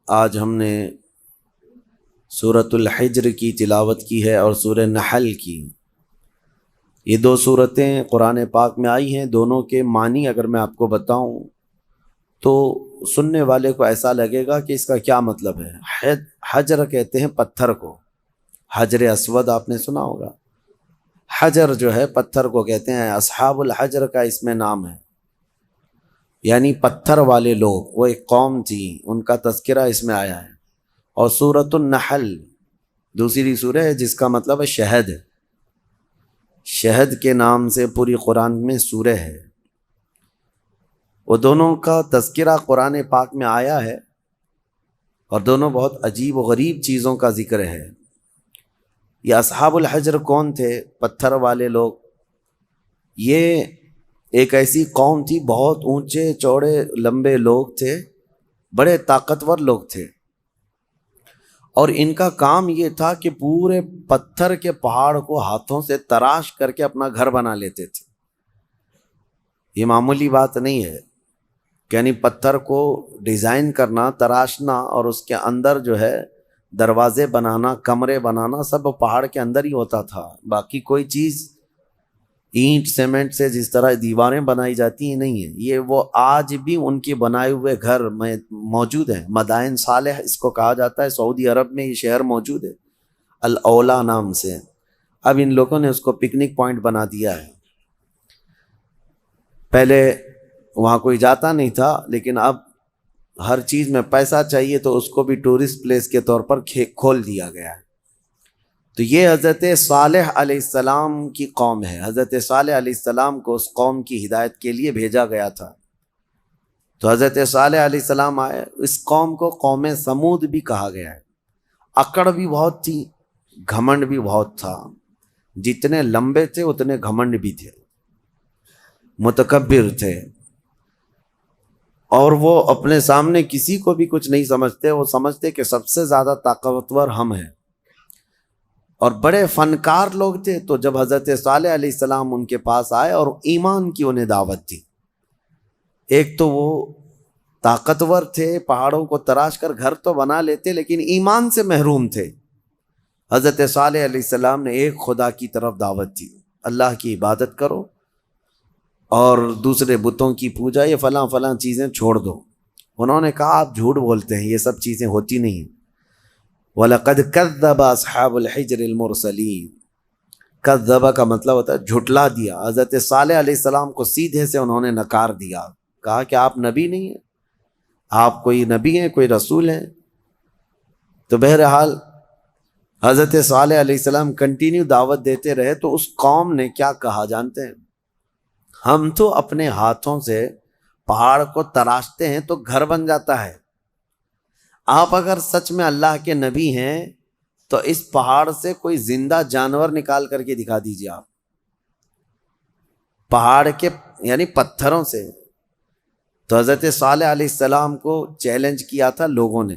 آج ہم نے سورۃ الحجر کی تلاوت کی ہے اور سورہ نحل کی۔ یہ دو صورتیں قرآن پاک میں آئی ہیں، دونوں کے معنی اگر میں آپ کو بتاؤں تو سننے والے کو ایسا لگے گا کہ اس کا کیا مطلب ہے۔ حجر کہتے ہیں پتھر کو، حجر اسود آپ نے سنا ہوگا۔ حجر جو ہے پتھر کو کہتے ہیں، اصحاب الحجر کا اس میں نام ہے، یعنی پتھر والے لوگ، وہ ایک قوم تھی، ان کا تذکرہ اس میں آیا ہے۔ اور سورۃ النحل دوسری سورہ ہے جس کا مطلب ہے شہد، شہد کے نام سے پوری قرآن میں سورہ ہے۔ وہ دونوں کا تذکرہ قرآن پاک میں آیا ہے اور دونوں بہت عجیب و غریب چیزوں کا ذکر ہے۔ یہ اصحاب الحجر کون تھے؟ پتھر والے لوگ۔ یہ ایک ایسی قوم تھی، بہت اونچے چوڑے لمبے لوگ تھے، بڑے طاقتور لوگ تھے، اور ان کا کام یہ تھا کہ پورے پتھر کے پہاڑ کو ہاتھوں سے تراش کر کے اپنا گھر بنا لیتے تھے۔ یہ معمولی بات نہیں ہے، یعنی پتھر کو ڈیزائن کرنا، تراشنا اور اس کے اندر جو ہے دروازے بنانا، کمرے بنانا، سب پہاڑ کے اندر ہی ہوتا تھا۔ باقی کوئی چیز اینٹ سیمنٹ سے جس طرح دیواریں بنائی جاتی ہیں نہیں ہے، یہ وہ آج بھی ان کے بنائے ہوئے گھر میں موجود ہیں۔ مدائن صالح اس کو کہا جاتا ہے، سعودی عرب میں یہ شہر موجود ہے الاولا نام سے۔ اب ان لوگوں نے اس کو پکنک پوائنٹ بنا دیا ہے۔ پہلے وہاں کوئی جاتا نہیں تھا، لیکن اب ہر چیز میں پیسہ چاہیے تو اس کو بھی ٹورسٹ پلیس کے طور پر کھول دیا گیا ہے۔ تو یہ حضرت صالح علیہ السلام کی قوم ہے۔ حضرت صالح علیہ السلام کو اس قوم کی ہدایت کے لیے بھیجا گیا تھا۔ تو حضرت صالح علیہ السلام آئے، اس قوم کو قوم سمود بھی کہا گیا ہے۔ اکڑ بھی بہت تھی، گھمنڈ بھی بہت تھا، جتنے لمبے تھے اتنے گھمنڈ بھی تھے، متکبر تھے، اور وہ اپنے سامنے کسی کو بھی کچھ نہیں سمجھتے، وہ سمجھتے کہ سب سے زیادہ طاقتور ہم ہیں، اور بڑے فنکار لوگ تھے۔ تو جب حضرت صالح علیہ السلام ان کے پاس آئے اور ایمان کی انہیں دعوت دی، ایک تو وہ طاقتور تھے، پہاڑوں کو تراش کر گھر تو بنا لیتے لیکن ایمان سے محروم تھے۔ حضرت صالح علیہ السلام نے ایک خدا کی طرف دعوت دی، اللہ کی عبادت کرو اور دوسرے بتوں کی پوجا، یہ فلاں فلاں چیزیں چھوڑ دو۔ انہوں نے کہا آپ جھوٹ بولتے ہیں، یہ سب چیزیں ہوتی نہیں ہیں۔ وَلَقَدْ كَذَّبَ أَصْحَابُ الْحِجْرِ الْمُرْسَلِينَ۔ کذب کا مطلب ہوتا ہے جھٹلا دیا۔ حضرت صالح علیہ السلام کو سیدھے سے انہوں نے نکار دیا، کہا کہ آپ نبی نہیں ہیں، آپ کوئی نبی ہیں، کوئی رسول ہیں؟ تو بہرحال حضرت صالح علیہ السلام کنٹینیو دعوت دیتے رہے، تو اس قوم نے کیا کہا جانتے ہیں؟ ہم تو اپنے ہاتھوں سے پہاڑ کو تراشتے ہیں تو گھر بن جاتا ہے، آپ اگر سچ میں اللہ کے نبی ہیں تو اس پہاڑ سے کوئی زندہ جانور نکال کر کے دکھا دیجیے۔ آپ پہاڑ کے یعنی پتھروں سے۔ تو حضرت صالح علیہ السلام کو چیلنج کیا تھا لوگوں نے۔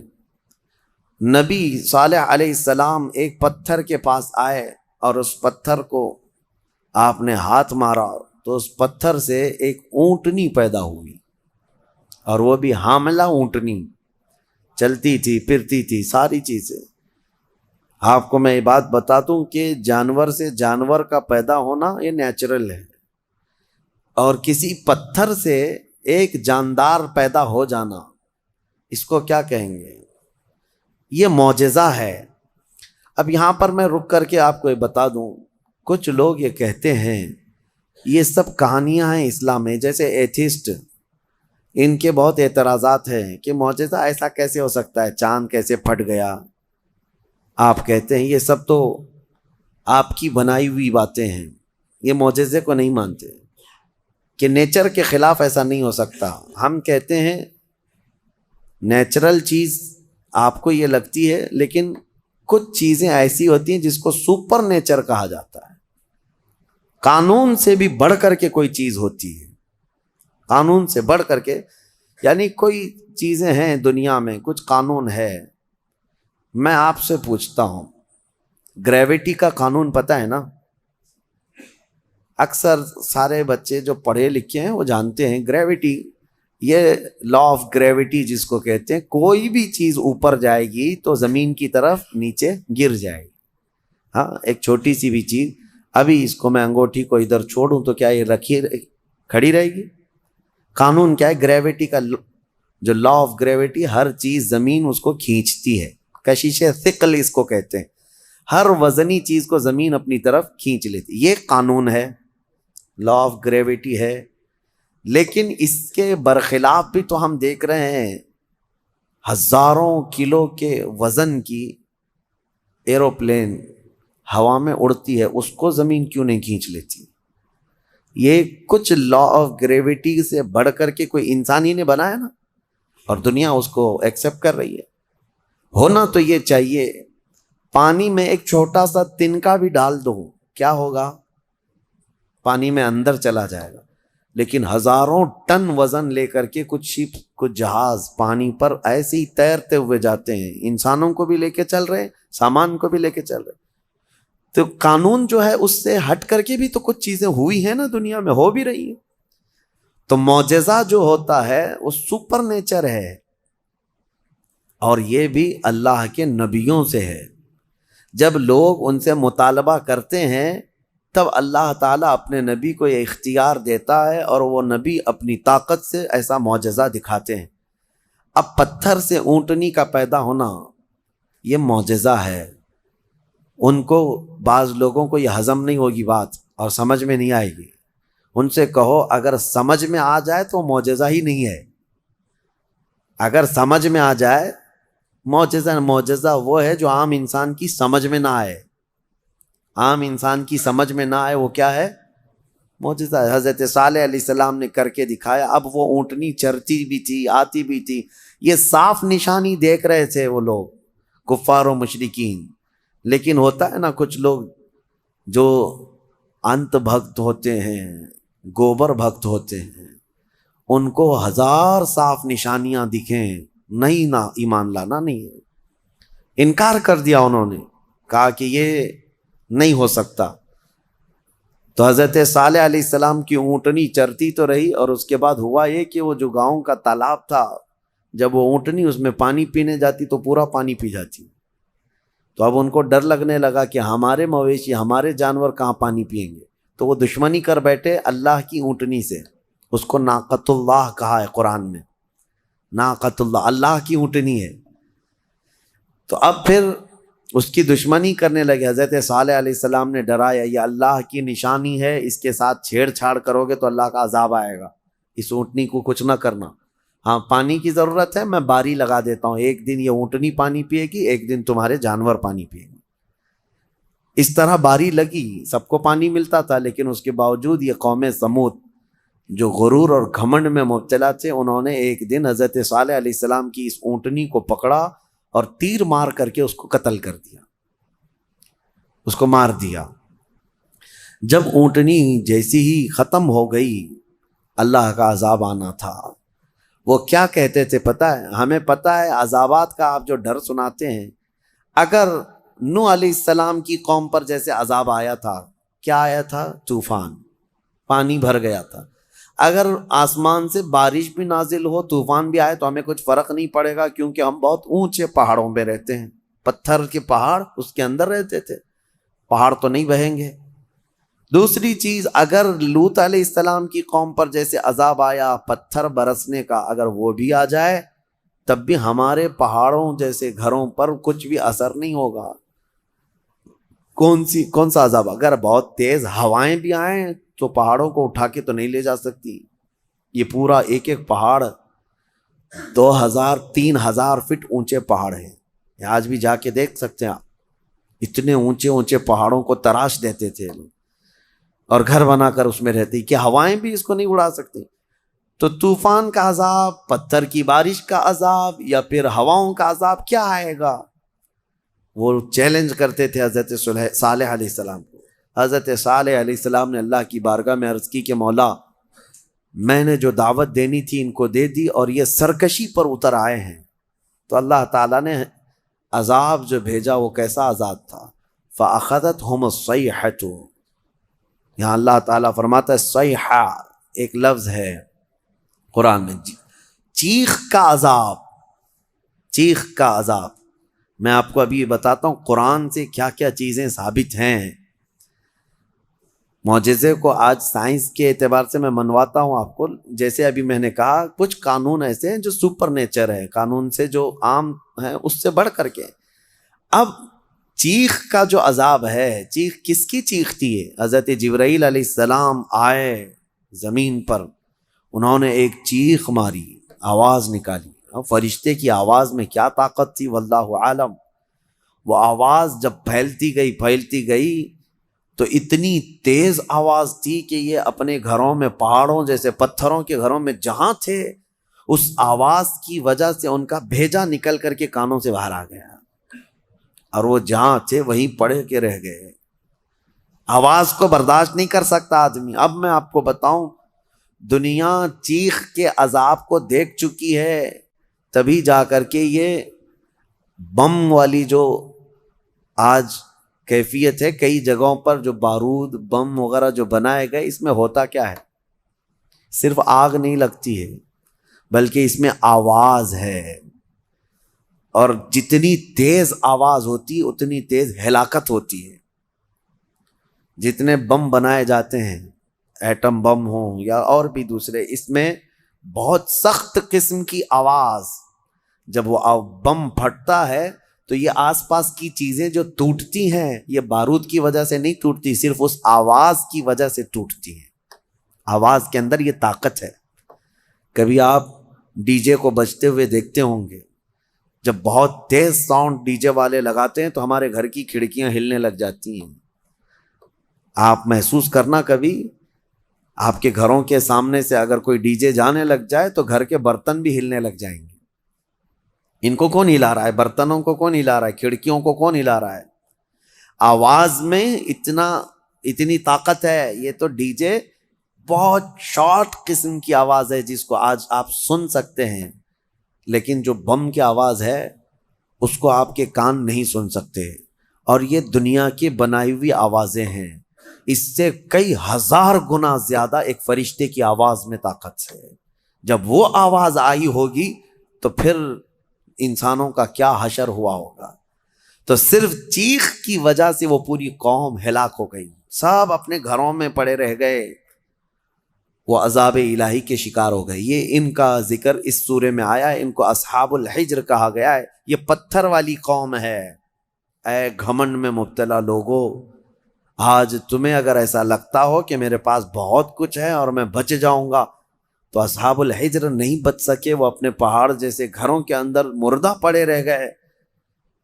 نبی صالح علیہ السلام ایک پتھر کے پاس آئے اور اس پتھر کو آپ نے ہاتھ مارا تو اس پتھر سے ایک اونٹنی پیدا ہوئی، اور وہ بھی حاملہ اونٹنی، چلتی تھی، پھرتی تھی، ساری چیزیں۔ آپ کو میں یہ بات بتا دوں کہ جانور سے جانور کا پیدا ہونا یہ نیچرل ہے، اور کسی پتھر سے ایک جاندار پیدا ہو جانا، اس کو کیا کہیں گے؟ یہ معجزہ ہے۔ اب یہاں پر میں رک کر کے آپ کو یہ بتا دوں، کچھ لوگ یہ کہتے ہیں یہ سب کہانیاں ہیں اسلام میں، جیسے ایتھسٹ، ان کے بہت اعتراضات ہیں کہ معجزہ ایسا کیسے ہو سکتا ہے، چاند کیسے پھٹ گیا۔ آپ کہتے ہیں یہ سب تو آپ کی بنائی ہوئی باتیں ہیں، یہ معجزے کو نہیں مانتے کہ نیچر کے خلاف ایسا نہیں ہو سکتا۔ ہم کہتے ہیں نیچرل چیز آپ کو یہ لگتی ہے، لیکن کچھ چیزیں ایسی ہوتی ہیں جس کو سپر نیچر کہا جاتا ہے، قانون سے بھی بڑھ کر کے کوئی چیز ہوتی ہے، قانون سے بڑھ کر کے، یعنی کوئی چیزیں ہیں دنیا میں، کچھ قانون ہے۔ میں آپ سے پوچھتا ہوں، گریویٹی کا قانون پتہ ہے نا؟ اکثر سارے بچے جو پڑھے لکھے ہیں وہ جانتے ہیں گریویٹی یہ لا آف گریوٹی جس کو کہتے ہیں، کوئی بھی چیز اوپر جائے گی تو زمین کی طرف نیچے گر جائے گی. ہاں، ایک چھوٹی سی بھی چیز، ابھی اس کو میں انگوٹھی کو ادھر چھوڑوں تو کیا یہ رکھی کھڑی رہے گی؟ قانون کیا ہے گریوٹی کا؟ جو لا آف گریوٹی، ہر چیز زمین اس کو کھینچتی ہے. کشش ثقل اس کو کہتے ہیں، ہر وزنی چیز کو زمین اپنی طرف کھینچ لیتی. یہ قانون ہے، لا آف گریوٹی ہے. لیکن اس کے برخلاف بھی تو ہم دیکھ رہے ہیں، ہزاروں کلو کے وزن کی ایروپلین ہوا میں اڑتی ہے، اس کو زمین کیوں نہیں کھینچ لیتی؟ یہ کچھ لا آف گریوٹی سے بڑھ کر کے کوئی انسان ہی نے بنایا نا، اور دنیا اس کو ایکسیپٹ کر رہی ہے. ہونا تو یہ چاہیے، پانی میں ایک چھوٹا سا تنکا بھی ڈال دو، کیا ہوگا؟ پانی میں اندر چلا جائے گا. لیکن ہزاروں ٹن وزن لے کر کے کچھ شپ، کچھ جہاز پانی پر ایسے ہی تیرتے ہوئے جاتے ہیں، انسانوں کو بھی لے کے چل رہے ہیں، سامان کو بھی لے کے چل رہے ہیں. تو قانون جو ہے اس سے ہٹ کر کے بھی تو کچھ چیزیں ہوئی ہیں نا، دنیا میں ہو بھی رہی ہیں. تو معجزہ جو ہوتا ہے وہ سپر نیچر ہے، اور یہ بھی اللہ کے نبیوں سے ہے. جب لوگ ان سے مطالبہ کرتے ہیں تب اللہ تعالیٰ اپنے نبی کو یہ اختیار دیتا ہے، اور وہ نبی اپنی طاقت سے ایسا معجزہ دکھاتے ہیں. اب پتھر سے اونٹنی کا پیدا ہونا یہ معجزہ ہے. ان کو، بعض لوگوں کو یہ ہضم نہیں ہوگی بات اور سمجھ میں نہیں آئے گی. ان سے کہو اگر سمجھ میں آ جائے تو معجزہ ہی نہیں ہے. اگر سمجھ میں آ جائے معجزہ وہ ہے جو عام انسان کی سمجھ میں نہ آئے. عام انسان کی سمجھ میں نہ آئے وہ کیا ہے؟ معجزہ. حضرت صالح علیہ السلام نے کر کے دکھایا. اب وہ اونٹنی چرتی بھی تھی، آتی بھی تھی، یہ صاف نشانی دیکھ رہے تھے وہ لوگ کفار و مشرکین. لیکن ہوتا ہے نا کچھ لوگ جو انت بھکت ہوتے ہیں، گوبر بھکت ہوتے ہیں، ان کو ہزار صاف نشانیاں دکھیں، نہیں نہ ایمان لانا نہیں ہے. انکار کر دیا انہوں نے، کہا کہ یہ نہیں ہو سکتا. تو حضرت صالح علیہ السلام کی اونٹنی چرتی تو رہی، اور اس کے بعد ہوا یہ کہ وہ جو گاؤں کا تالاب تھا، جب وہ اونٹنی اس میں پانی پینے جاتی تو پورا پانی پی جاتی. تو اب ان کو ڈر لگنے لگا کہ ہمارے مویشی، ہمارے جانور کہاں پانی پئیں گے. تو وہ دشمنی کر بیٹھے اللہ کی اونٹنی سے. اس کو ناقۃ اللہ کہا ہے قرآن میں، ناقۃ اللہ، اللہ کی اونٹنی ہے. تو اب پھر اس کی دشمنی کرنے لگے. حضرت صالح علیہ السلام نے ڈرایا یہ اللہ کی نشانی ہے، اس کے ساتھ چھیڑ چھاڑ کرو گے تو اللہ کا عذاب آئے گا، اس اونٹنی کو کچھ نہ کرنا. ہاں پانی کی ضرورت ہے، میں باری لگا دیتا ہوں، ایک دن یہ اونٹنی پانی پیے گی، ایک دن تمہارے جانور پانی پیے گی. اس طرح باری لگی، سب کو پانی ملتا تھا. لیکن اس کے باوجود یہ قوم سمود جو غرور اور گھمنڈ میں مبتلا تھے، انہوں نے ایک دن حضرت صالح علیہ السلام کی اس اونٹنی کو پکڑا اور تیر مار کر کے اس کو قتل کر دیا، اس کو مار دیا. جب اونٹنی جیسی ہی ختم ہو گئی، اللہ کا عذاب آنا تھا. وہ کیا کہتے تھے پتہ ہے؟ ہمیں پتہ ہے عذابات کا آپ جو ڈر سناتے ہیں، اگر نوح علیہ السلام کی قوم پر جیسے عذاب آیا تھا، کیا آیا تھا؟ طوفان، پانی بھر گیا تھا. اگر آسمان سے بارش بھی نازل ہو، طوفان بھی آئے تو ہمیں کچھ فرق نہیں پڑے گا، کیونکہ ہم بہت اونچے پہاڑوں پہ رہتے ہیں. پتھر کے پہاڑ اس کے اندر رہتے تھے، پہاڑ تو نہیں بہیں گے. دوسری چیز، اگر لوط علیہ السلام کی قوم پر جیسے عذاب آیا پتھر برسنے کا، اگر وہ بھی آ جائے تب بھی ہمارے پہاڑوں جیسے گھروں پر کچھ بھی اثر نہیں ہوگا. کون سا عذاب؟ اگر بہت تیز ہوائیں بھی آئیں تو پہاڑوں کو اٹھا کے تو نہیں لے جا سکتی. یہ پورا ایک ایک پہاڑ 2000 3000 فٹ اونچے پہاڑ ہیں. آج بھی جا کے دیکھ سکتے ہیں آپ، اتنے اونچے اونچے پہاڑوں کو تراش دیتے تھے اور گھر بنا کر اس میں رہتے، کہ ہوائیں بھی اس کو نہیں اڑا سکتی. تو طوفان کا عذاب، پتھر کی بارش کا عذاب، یا پھر ہواؤں کا عذاب کیا آئے گا؟ وہ چیلنج کرتے تھے حضرت صالح علیہ السلام کو. حضرت صالح علیہ السلام نے اللہ کی بارگاہ میں عرض کی کہ مولا، میں نے جو دعوت دینی تھی ان کو دے دی، اور یہ سرکشی پر اتر آئے ہیں. تو اللہ تعالیٰ نے عذاب جو بھیجا وہ کیسا عذاب تھا؟ فَأَخَذَتْهُمُ الصَّيْحَةُ. یہاں اللہ تعالیٰ فرماتا ہے صیحہ ایک لفظ ہے قرآن میں، چیخ کا عذاب، چیخ کا عذاب۔ میں آپ کو ابھی بتاتا ہوں قرآن سے کیا کیا چیزیں ثابت ہیں۔ معجزے کو آج سائنس کے اعتبار سے میں منواتا ہوں آپ کو۔ جیسے ابھی میں نے کہا کچھ قانون ایسے ہیں جو سپر نیچر ہے، قانون سے جو عام ہیں اس سے بڑھ کر کے۔ اب چیخ کا جو عذاب ہے، چیخ کس کی چیخ تھی؟ حضرت جبرائیل علیہ السلام آئے زمین پر، انہوں نے ایک چیخ ماری، آواز نکالی۔ اب فرشتے کی آواز میں کیا طاقت تھی واللہ عالم۔ وہ آواز جب پھیلتی گئی تو اتنی تیز آواز تھی کہ یہ اپنے گھروں میں، پہاڑوں جیسے پتھروں کے گھروں میں جہاں تھے، اس آواز کی وجہ سے ان کا بھیجا نکل کر کے کانوں سے باہر آ گیا، اور وہ جہاں تھے وہیں پڑے کے رہ گئے۔ آواز کو برداشت نہیں کر سکتا آدمی۔ اب میں آپ کو بتاؤں، دنیا چیخ کے عذاب کو دیکھ چکی ہے، تبھی جا کر کے یہ بم والی جو آج کیفیت ہے، کئی جگہوں پر جو بارود بم وغیرہ جو بنائے گئے، اس میں ہوتا کیا ہے؟ صرف آگ نہیں لگتی ہے بلکہ اس میں آواز ہے، اور جتنی تیز آواز ہوتی اتنی تیز ہلاکت ہوتی ہے۔ جتنے بم بنائے جاتے ہیں، ایٹم بم ہوں یا اور بھی دوسرے، اس میں بہت سخت قسم کی آواز، جب وہ بم پھٹتا ہے تو یہ آس پاس کی چیزیں جو ٹوٹتی ہیں، یہ بارود کی وجہ سے نہیں ٹوٹتی، صرف اس آواز کی وجہ سے ٹوٹتی ہیں۔ آواز کے اندر یہ طاقت ہے۔ کبھی آپ ڈی جے کو بجتے ہوئے دیکھتے ہوں گے، جب بہت تیز ساؤنڈ ڈی جے والے لگاتے ہیں تو ہمارے گھر کی کھڑکیاں ہلنے لگ جاتی ہیں۔ آپ محسوس کرنا، کبھی آپ کے گھروں کے سامنے سے اگر کوئی ڈی جے جانے لگ جائے تو گھر کے برتن بھی ہلنے لگ جائیں گے۔ ان کو کون ہلا رہا ہے؟ برتنوں کو کون ہلا رہا ہے؟ کھڑکیوں کو کون ہلا رہا ہے؟ آواز میں اتنی طاقت ہے۔ یہ تو ڈی جے بہت شارٹ قسم کی آواز ہے جس کو آج آپ سن سکتے ہیں، لیکن جو بم کی آواز ہے اس کو آپ کے کان نہیں سن سکتے، اور یہ دنیا کی بنائی ہوئی آوازیں ہیں۔ اس سے کئی ہزار گنا زیادہ ایک فرشتے کی آواز میں طاقت ہے۔ جب وہ آواز آئی ہوگی تو پھر انسانوں کا کیا حشر ہوا ہوگا۔ تو صرف چیخ کی وجہ سے وہ پوری قوم ہلاک ہو گئی، سب اپنے گھروں میں پڑے رہ گئے، وہ عذاب الہی کے شکار ہو گئے۔ یہ ان کا ذکر اس سورے میں آیا ہے، ان کو اصحاب الحجر کہا گیا ہے۔ یہ پتھر والی قوم ہے۔ اے گھمنڈ میں مبتلا لوگو، آج تمہیں اگر ایسا لگتا ہو کہ میرے پاس بہت کچھ ہے اور میں بچ جاؤں گا، تو اصحاب الحجر نہیں بچ سکے۔ وہ اپنے پہاڑ جیسے گھروں کے اندر مردہ پڑے رہ گئے۔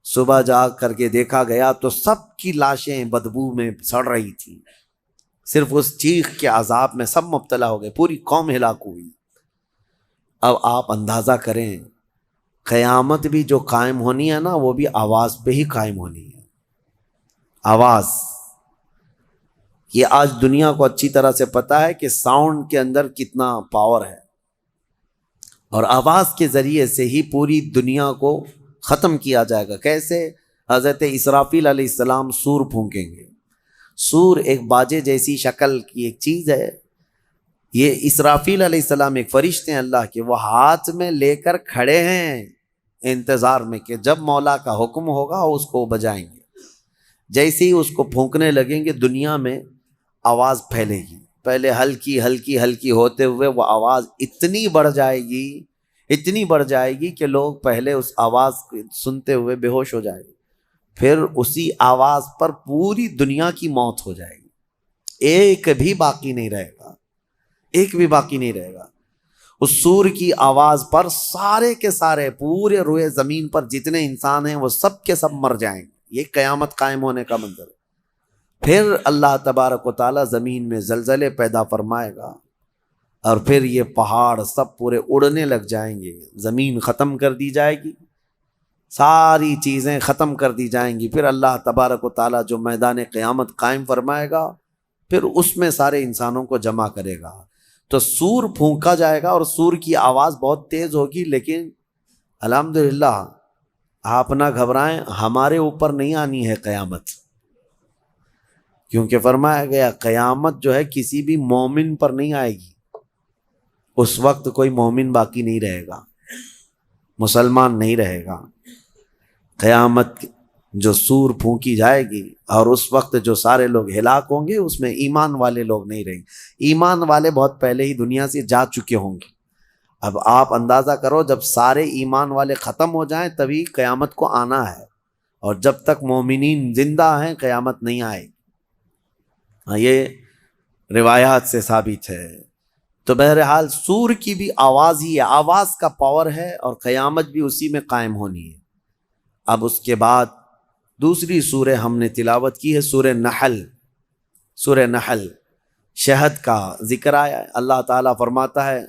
صبح جا کر کے دیکھا گیا تو سب کی لاشیں بدبو میں سڑ رہی تھیں، صرف اس چیخ کے عذاب میں سب مبتلا ہو گئے، پوری قوم ہلاک ہوئی۔ اب آپ اندازہ کریں، قیامت بھی جو قائم ہونی ہے نا، وہ بھی آواز پہ ہی قائم ہونی ہے۔ آواز، یہ آج دنیا کو اچھی طرح سے پتا ہے کہ ساؤنڈ کے اندر کتنا پاور ہے، اور آواز کے ذریعے سے ہی پوری دنیا کو ختم کیا جائے گا۔ کیسے؟ حضرت اسرافیل علیہ السلام سور پھونکیں گے۔ سور ایک باجے جیسی شکل کی ایک چیز ہے۔ یہ اسرافیل علیہ السلام ایک فرشتے ہیں اللہ کے، وہ ہاتھ میں لے کر کھڑے ہیں انتظار میں کہ جب مولا کا حکم ہوگا اس کو بجائیں گے۔ جیسے ہی اس کو پھونکنے لگیں گے، دنیا میں آواز پھیلے گی۔ پہلے ہلکی ہلکی ہلکی ہوتے ہوئے وہ آواز اتنی بڑھ جائے گی کہ لوگ پہلے اس آواز کو سنتے ہوئے بے ہوش ہو جائے گے، پھر اسی آواز پر پوری دنیا کی موت ہو جائے گی، ایک بھی باقی نہیں رہے گا، ایک بھی باقی نہیں رہے گا۔ اس سور کی آواز پر سارے کے سارے پورے روئے زمین پر جتنے انسان ہیں وہ سب کے سب مر جائیں گے۔ یہ قیامت قائم ہونے کا منظر ہے۔ پھر اللہ تبارک و تعالیٰ زمین میں زلزلے پیدا فرمائے گا، اور پھر یہ پہاڑ سب پورے اڑنے لگ جائیں گے، زمین ختم کر دی جائے گی، ساری چیزیں ختم کر دی جائیں گی۔ پھر اللہ تبارک و تعالیٰ جو میدان قیامت قائم فرمائے گا، پھر اس میں سارے انسانوں کو جمع کرے گا۔ تو سور پھونکا جائے گا، اور سور کی آواز بہت تیز ہوگی، لیکن الحمدللہ آپ نہ گھبرائیں، ہمارے اوپر نہیں آنی ہے قیامت، کیونکہ فرمایا گیا قیامت جو ہے کسی بھی مومن پر نہیں آئے گی، اس وقت کوئی مومن باقی نہیں رہے گا، مسلمان نہیں رہے گا۔ قیامت جو سور پھونکی جائے گی اور اس وقت جو سارے لوگ ہلاک ہوں گے، اس میں ایمان والے لوگ نہیں رہیں گے۔ ایمان والے بہت پہلے ہی دنیا سے جا چکے ہوں گے۔ اب آپ اندازہ کرو، جب سارے ایمان والے ختم ہو جائیں تبھی قیامت کو آنا ہے، اور جب تک مومنین زندہ ہیں قیامت نہیں آئے گی۔ یہ روایات سے ثابت ہے۔ تو بہرحال سور کی بھی آواز ہی ہے، آواز کا پاور ہے، اور قیامت بھی اسی میں قائم ہونی ہے۔ اب اس کے بعد دوسری سورہ ہم نے تلاوت کی ہے، سورہ نحل۔ سورہ نحل شہد کا ذکر آیا ہے۔ اللہ تعالیٰ فرماتا ہے،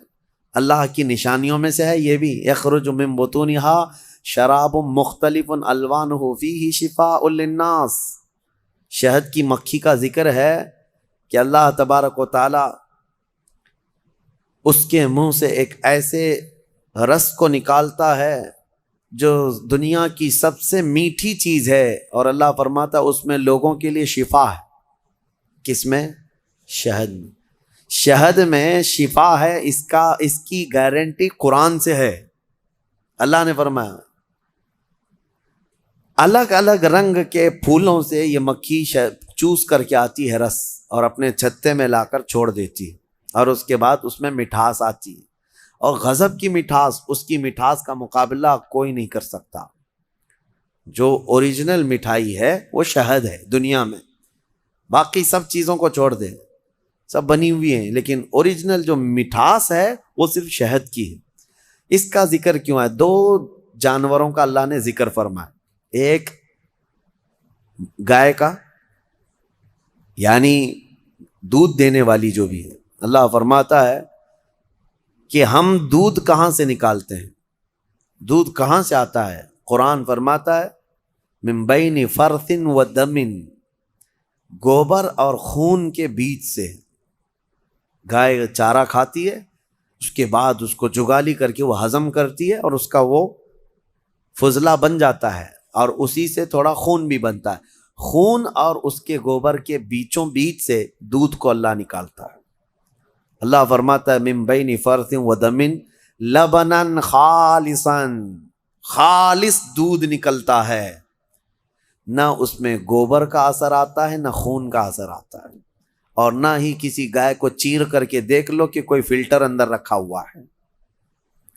اللہ کی نشانیوں میں سے ہے یہ بھی، یخرج من بطونها شراب مختلف الوانہ فیہ شفاء للناس۔ شہد کی مکھی کا ذکر ہے کہ اللہ تبارک و تعالیٰ اس کے منہ سے ایک ایسے رس کو نکالتا ہے جو دنیا کی سب سے میٹھی چیز ہے، اور اللہ فرماتا ہے اس میں لوگوں کے لیے شفا ہے۔ کس میں؟ شہد میں۔ شہد میں شفا ہے، اس کی گارنٹی قرآن سے ہے۔ اللہ نے فرمایا الگ الگ رنگ کے پھولوں سے یہ مکھی چوس کر کے آتی ہے رس، اور اپنے چھتے میں لا کر چھوڑ دیتی ہے، اور اس کے بعد اس میں مٹھاس آتی ہے، اور غضب کی مٹھاس، اس کی مٹھاس کا مقابلہ کوئی نہیں کر سکتا۔ جو اوریجنل مٹھائی ہے وہ شہد ہے دنیا میں، باقی سب چیزوں کو چھوڑ دے، سب بنی ہوئی ہیں، لیکن اوریجنل جو مٹھاس ہے وہ صرف شہد کی ہے۔ اس کا ذکر کیوں ہے؟ دو جانوروں کا اللہ نے ذکر فرمایا، ایک گائے کا، یعنی دودھ دینے والی جو بھی ہے، اللہ فرماتا ہے کہ ہم دودھ کہاں سے نکالتے ہیں، دودھ کہاں سے آتا ہے؟ قرآن فرماتا ہے من بین فرث و دم، گوبر اور خون کے بیچ سے۔ گائے چارہ کھاتی ہے، اس کے بعد اس کو جگالی کر کے وہ ہضم کرتی ہے، اور اس کا وہ فضلہ بن جاتا ہے، اور اسی سے تھوڑا خون بھی بنتا ہے۔ خون اور اس کے گوبر کے بیچوں بیچ سے دودھ کو اللہ نکالتا ہے۔ اللہ فرماتا ہے من بین فرث و دم لبنا خالصا، خالص دودھ نکلتا ہے، نہ اس میں گوبر کا اثر آتا ہے نہ خون کا اثر آتا ہے، اور نہ ہی کسی گائے کو چیر کر کے دیکھ لو کہ کوئی فلٹر اندر رکھا ہوا ہے۔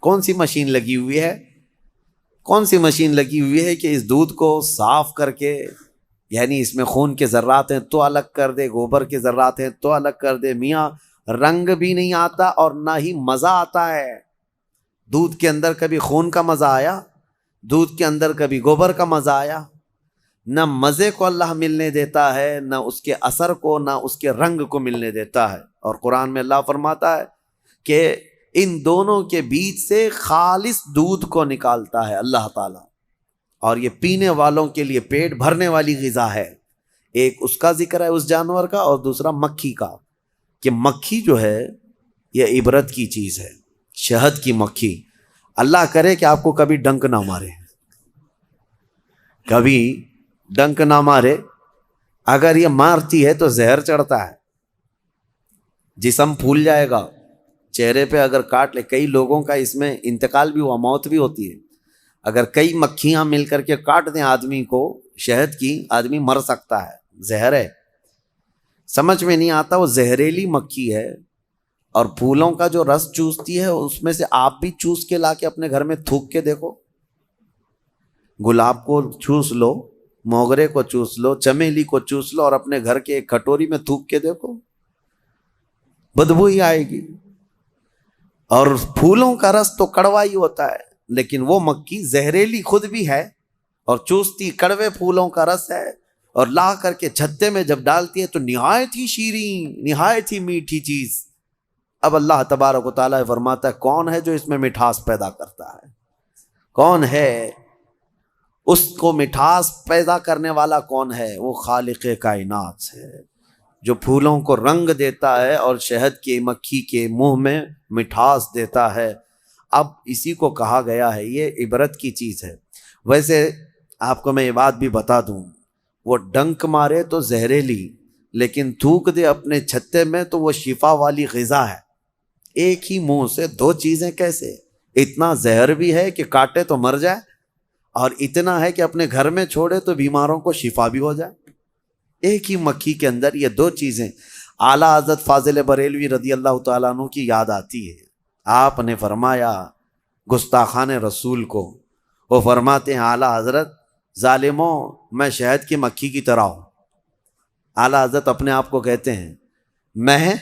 کون سی مشین لگی ہوئی ہے؟ کون سی مشین لگی ہوئی ہے کہ اس دودھ کو صاف کر کے، یعنی اس میں خون کے ذرات ہیں تو الگ کر دے، گوبر کے ذرات ہیں تو الگ کر دے؟ میاں رنگ بھی نہیں آتا اور نہ ہی مزہ آتا ہے۔ دودھ کے اندر کبھی خون کا مزہ آیا؟ دودھ کے اندر کبھی گوبر کا مزہ آیا؟ نہ مزے کو اللہ ملنے دیتا ہے، نہ اس کے اثر کو، نہ اس کے رنگ کو ملنے دیتا ہے۔ اور قرآن میں اللہ فرماتا ہے کہ ان دونوں کے بیچ سے خالص دودھ کو نکالتا ہے اللہ تعالیٰ، اور یہ پینے والوں کے لیے پیٹ بھرنے والی غذا ہے۔ ایک اس کا ذکر ہے اس جانور کا، اور دوسرا مکھی کا، کہ مکھی جو ہے یہ عبرت کی چیز ہے، شہد کی مکھی۔ اللہ کرے کہ آپ کو کبھی ڈنک نہ مارے، کبھی ڈنک نہ مارے۔ اگر یہ مارتی ہے تو زہر چڑھتا ہے، جسم پھول جائے گا، چہرے پہ اگر کاٹ لے، کئی لوگوں کا اس میں انتقال بھی ہوا، موت بھی ہوتی ہے۔ اگر کئی مکھیاں مل کر کے کاٹ دیں آدمی کو شہد کی، آدمی مر سکتا ہے، زہر ہے۔ سمجھ میں نہیں آتا، وہ زہریلی مکھی ہے، اور پھولوں کا جو رس چوستی ہے اس میں سے آپ بھی چوس کے لا کے اپنے گھر میں تھوک کے دیکھو۔ گلاب کو چوس لو، موگرے کو چوس لو، چمیلی کو چوس لو، اور اپنے گھر کے ایک کٹوری میں تھوک کے دیکھو، بدبو ہی آئے گی۔ اور پھولوں کا رس تو کڑوا ہی ہوتا ہے، لیکن وہ مکھی زہریلی خود بھی ہے اور چوستی کڑوے پھولوں کا رس ہے، اور لا کر کے چھتے میں جب ڈالتی ہے تو نہایت ہی شیریں، نہایت ہی میٹھی چیز۔ اب اللہ تبارک و تعالیٰ فرماتا ہے کون ہے جو اس میں مٹھاس پیدا کرتا ہے؟ کون ہے اس کو مٹھاس پیدا کرنے والا؟ کون ہے؟ وہ خالق کائنات ہے، جو پھولوں کو رنگ دیتا ہے اور شہد کی مکھی کے منہ میں مٹھاس دیتا ہے۔ اب اسی کو کہا گیا ہے یہ عبرت کی چیز ہے۔ ویسے آپ کو میں یہ بات بھی بتا دوں، وہ ڈنک مارے تو زہریلی، لیکن تھوک دے اپنے چھتے میں تو وہ شفا والی غذا ہے۔ ایک ہی منہ سے دو چیزیں کیسے؟ اتنا زہر بھی ہے کہ کاٹے تو مر جائے، اور اتنا ہے کہ اپنے گھر میں چھوڑے تو بیماروں کو شفا بھی ہو جائے۔ ایک ہی مکھی کے اندر یہ دو چیزیں۔ اعلیٰ حضرت فاضل بریلوی رضی اللہ تعالیٰ عنہ کی یاد آتی ہے، آپ نے فرمایا گستاخان رسول کو، وہ فرماتے ہیں اعلیٰ حضرت ظالموں میں شہد کی مکھی کی طرح ہوں۔ اعلیٰ حضرت اپنے آپ کو کہتے ہیں میں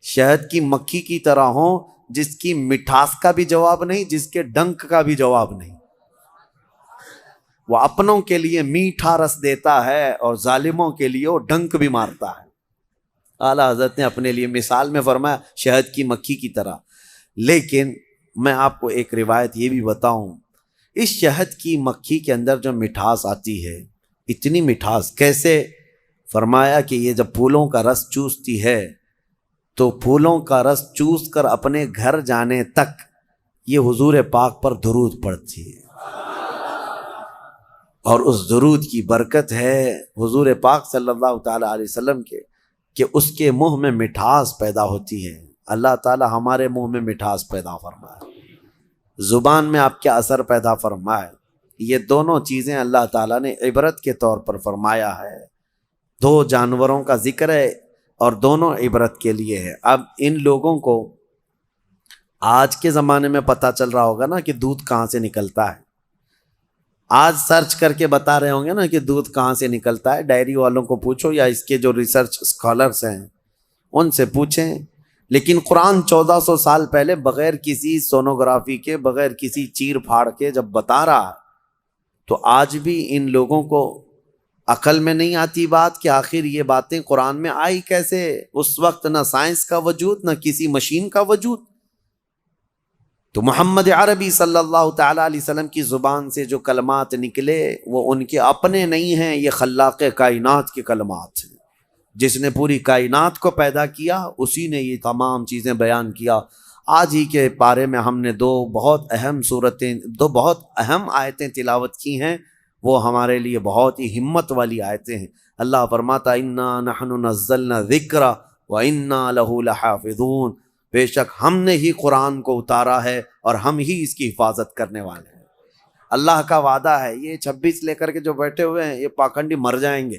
شہد کی مکھی کی طرح ہوں، جس کی مٹھاس کا بھی جواب نہیں، جس کے ڈنک کا بھی جواب نہیں۔ وہ اپنوں کے لیے میٹھا رس دیتا ہے اور ظالموں کے لیے وہ ڈنک بھی مارتا ہے۔ اعلیٰ حضرت نے اپنے لیے مثال میں فرمایا شہد کی مکھی کی طرح۔ لیکن میں آپ کو ایک روایت یہ بھی بتاؤں، اس شہد کی مکھی کے اندر جو مٹھاس آتی ہے، اتنی مٹھاس کیسے؟ فرمایا کہ یہ جب پھولوں کا رس چوستی ہے تو پھولوں کا رس چوس کر اپنے گھر جانے تک یہ حضور پاک پر درود پڑتی ہے، اور اس درود کی برکت ہے حضور پاک صلی اللہ تعالی علیہ وسلم کے کہ اس کے منہ میں مٹھاس پیدا ہوتی ہے۔ اللہ تعالی ہمارے منہ میں مٹھاس پیدا فرمائے، زبان میں آپ کیا اثر پیدا فرمائے۔ یہ دونوں چیزیں اللہ تعالیٰ نے عبرت کے طور پر فرمایا ہے۔ دو جانوروں کا ذکر ہے اور دونوں عبرت کے لیے ہے۔ اب ان لوگوں کو آج کے زمانے میں پتہ چل رہا ہوگا نا کہ دودھ کہاں سے نکلتا ہے، آج سرچ کر کے بتا رہے ہوں گے نا کہ دودھ کہاں سے نکلتا ہے۔ ڈائری والوں کو پوچھو یا اس کے جو ریسرچ اسکالرس ہیں ان سے پوچھیں۔ لیکن قرآن 1400 سال پہلے بغیر کسی سونوگرافی کے، بغیر کسی چیر پھاڑ کے جب بتا رہا، تو آج بھی ان لوگوں کو عقل میں نہیں آتی بات کہ آخر یہ باتیں قرآن میں آئی کیسے؟ اس وقت نہ سائنس کا وجود، نہ کسی مشین کا وجود۔ تو محمد عربی صلی اللہ تعالی علیہ وسلم کی زبان سے جو کلمات نکلے وہ ان کے اپنے نہیں ہیں، یہ خلاق کائنات کے کلمات ہیں۔ جس نے پوری کائنات کو پیدا کیا اسی نے یہ تمام چیزیں بیان کیا۔ آج ہی کے پارے میں ہم نے دو بہت اہم آیتیں تلاوت کی ہیں، وہ ہمارے لیے بہت ہی ہمت والی آیتیں ہیں۔ اللہ فرماتا انا نحن نزلنا الذکر وانا لہ لحافظون، بے شک ہم نے ہی قرآن کو اتارا ہے اور ہم ہی اس کی حفاظت کرنے والے ہیں۔ اللہ کا وعدہ ہے، یہ 26 لے کر کے جو بیٹھے ہوئے ہیں یہ پاکھنڈی مر جائیں گے،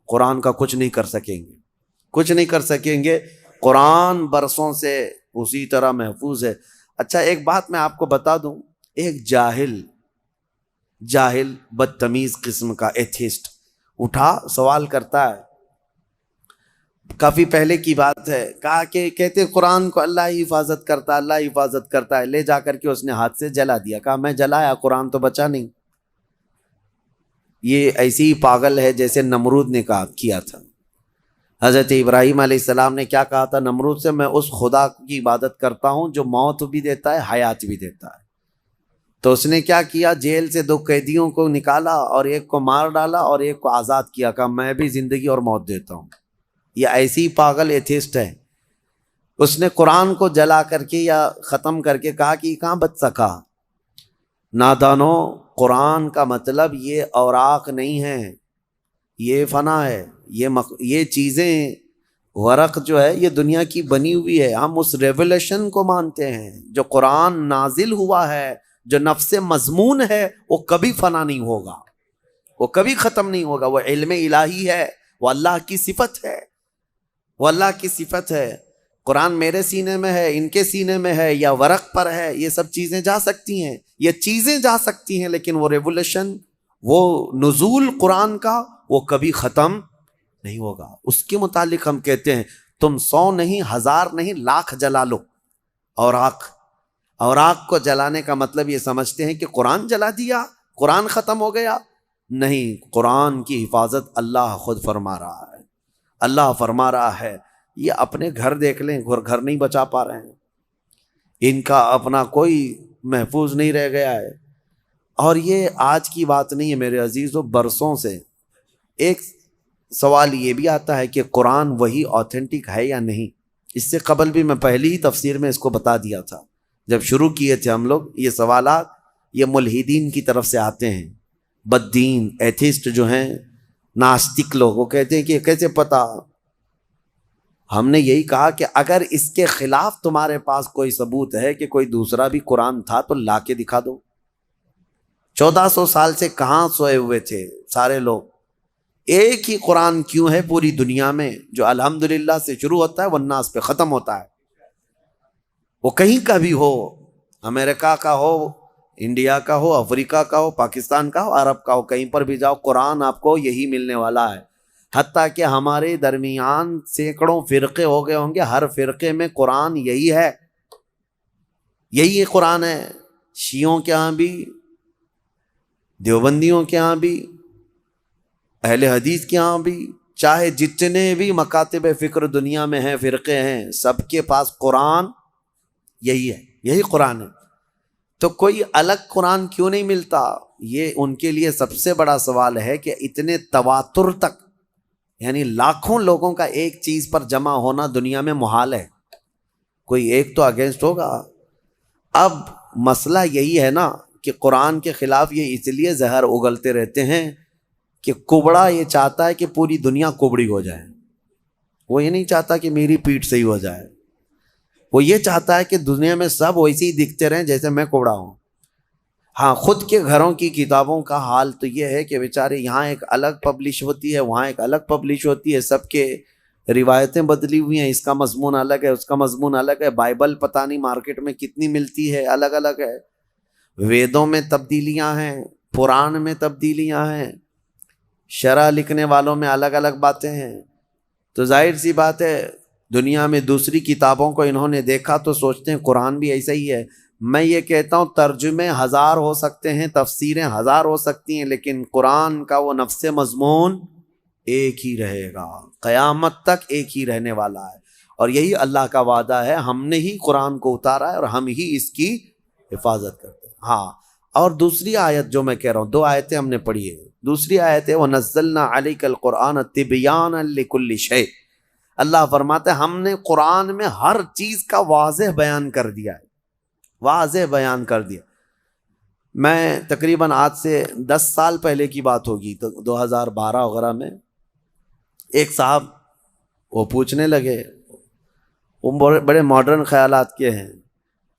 قرآن کا کچھ نہیں کر سکیں گے، کچھ نہیں کر سکیں گے۔ قرآن برسوں سے اسی طرح محفوظ ہے۔ اچھا ایک بات میں آپ کو بتا دوں، ایک جاہل بدتمیز قسم کا ایتھیسٹ اٹھا سوال کرتا ہے، کافی پہلے کی بات ہے، کہا کہ کہتے قرآن کو اللہ ہی حفاظت کرتا ہے، اللہ ہی حفاظت کرتا ہے۔ لے جا کر کے اس نے ہاتھ سے جلا دیا، کہا میں جلایا، قرآن تو بچا نہیں۔ یہ ایسی ہی پاگل ہے جیسے نمرود نے کیا تھا۔ حضرت ابراہیم علیہ السلام نے کیا کہا تھا نمرود سے؟ میں اس خدا کی عبادت کرتا ہوں جو موت بھی دیتا ہے، حیات بھی دیتا ہے۔ تو اس نے کیا کیا؟ جیل سے 2 قیدیوں کو نکالا اور ایک کو مار ڈالا اور ایک کو آزاد کیا، کہا میں بھی زندگی اور موت دیتا ہوں۔ یہ ایسی پاگل ایتھیسٹ ہے۔ اس نے قرآن کو جلا کر کے یا ختم کر کے کہا کہ یہ کہاں بچ سکا؟ نادانوں، قرآن کا مطلب یہ اوراق نہیں ہے، یہ فنا ہے، یہ چیزیں ورق جو ہے یہ دنیا کی بنی ہوئی ہے۔ ہم اس ریولیشن کو مانتے ہیں جو قرآن نازل ہوا ہے، جو نفس مضمون ہے، وہ کبھی فنا نہیں ہوگا، وہ کبھی ختم نہیں ہوگا۔ وہ علم الہی ہے، وہ اللہ کی صفت ہے، وہ اللہ کی صفت ہے۔ قرآن میرے سینے میں ہے، ان کے سینے میں ہے، یا ورق پر ہے، یہ سب چیزیں جا سکتی ہیں، یہ چیزیں جا سکتی ہیں، لیکن وہ ریولیشن، وہ نزول قرآن کا، وہ کبھی ختم نہیں ہوگا۔ اس کے متعلق ہم کہتے ہیں تم 100 نہیں، 1000 نہیں، لاکھ جلا لو اوراق کو جلانے کا مطلب یہ سمجھتے ہیں کہ قرآن جلا دیا، قرآن ختم ہو گیا۔ نہیں، قرآن کی حفاظت اللہ خود فرما رہا ہے۔ اللہ فرما رہا ہے، یہ اپنے گھر دیکھ لیں، گھر نہیں بچا پا رہے ہیں، ان کا اپنا کوئی محفوظ نہیں رہ گیا ہے۔ اور یہ آج کی بات نہیں ہے میرے عزیزو، برسوں سے۔ ایک سوال یہ بھی آتا ہے کہ قرآن وہی آتھینٹک ہے یا نہیں۔ اس سے قبل بھی میں پہلی ہی تفسیر میں اس کو بتا دیا تھا، جب شروع کیے تھے ہم لوگ یہ سوالات، یہ ملحدین کی طرف سے آتے ہیں، بددین ایتھیسٹ جو ہیں، ناستک لوگ، وہ کہتے ہیں کہ کیسے پتا؟ ہم نے یہی کہا کہ اگر اس کے خلاف تمہارے پاس کوئی ثبوت ہے کہ کوئی دوسرا بھی قرآن تھا تو لا کے دکھا دو۔ 1400 سال سے کہاں سوئے ہوئے تھے سارے لوگ؟ ایک ہی قرآن کیوں ہے پوری دنیا میں جو الحمدللہ سے شروع ہوتا ہے والناس پہ ختم ہوتا ہے؟ وہ کہیں کا بھی ہو، امریکہ کا ہو، انڈیا کا ہو، افریقہ کا ہو، پاکستان کا ہو، عرب کا ہو، کہیں پر بھی جاؤ قرآن آپ کو یہی ملنے والا ہے۔ حتیٰ کہ ہمارے درمیان سینکڑوں فرقے ہو گئے ہوں گے، ہر فرقے میں قرآن یہی ہے، یہی قرآن ہے۔ شیعوں کے ہاں بھی، دیوبندیوں کے ہاں بھی، اہل حدیث کے ہاں بھی، چاہے جتنے بھی مکاتب فکر دنیا میں ہیں، فرقے ہیں، سب کے پاس قرآن یہی ہے، یہی قرآن ہے۔ تو کوئی الگ قرآن کیوں نہیں ملتا؟ یہ ان کے لیے سب سے بڑا سوال ہے کہ اتنے تواتر تک، یعنی لاکھوں لوگوں کا ایک چیز پر جمع ہونا دنیا میں محال ہے، کوئی ایک تو اگینسٹ ہوگا۔ اب مسئلہ یہی ہے نا کہ قرآن کے خلاف یہ اس لیے زہر اگلتے رہتے ہیں کہ کبڑا یہ چاہتا ہے کہ پوری دنیا کبڑی ہو جائے، وہ یہ نہیں چاہتا کہ میری پیٹھ صحیح ہو جائے، وہ یہ چاہتا ہے کہ دنیا میں سب ویسے ہی دکھتے رہیں جیسے میں کبڑا ہوں۔ ہاں، خود کے گھروں کی کتابوں کا حال تو یہ ہے کہ بیچارے یہاں ایک الگ پبلش ہوتی ہے، وہاں ایک الگ پبلش ہوتی ہے، سب کے روایتیں بدلی ہوئی ہیں، اس کا مضمون الگ ہے، اس کا مضمون الگ ہے، بائبل پتہ نہیں مارکیٹ میں کتنی ملتی ہے، الگ الگ ہے، ویدوں میں تبدیلیاں ہیں، پران میں تبدیلیاں ہیں، شرح لکھنے والوں میں الگ الگ باتیں ہیں۔ تو ظاہر سی بات ہے دنیا میں دوسری کتابوں کو انہوں نے دیکھا تو سوچتے ہیں قرآن بھی ایسا ہی ہے۔ میں یہ کہتا ہوں ترجمے ہزار ہو سکتے ہیں، تفسیریں ہزار ہو سکتی ہیں، لیکن قرآن کا وہ نفس مضمون ایک ہی رہے گا، قیامت تک ایک ہی رہنے والا ہے۔ اور یہی اللہ کا وعدہ ہے، ہم نے ہی قرآن کو اتارا ہے اور ہم ہی اس کی حفاظت کرتے ہیں۔ ہاں، اور دوسری آیت جو میں کہہ رہا ہوں، دو آیتیں ہم نے پڑھی ہے۔ دوسری آیت ہے وَنَزَّلْنَا عَلَيْكَ الْقُرْآنَ تِبْيَانًا لِكُلِّ شَيْءٍ۔ اللہ فرماتے ہیں ہم نے قرآن میں ہر چیز کا واضح بیان کر دیا ہے، واضح بیان کر دیا۔ میں تقریباً آج سے 10 سال پہلے کی بات ہوگی، تو 2012 وغیرہ میں ایک صاحب وہ پوچھنے لگے، وہ بڑے ماڈرن خیالات کے ہیں،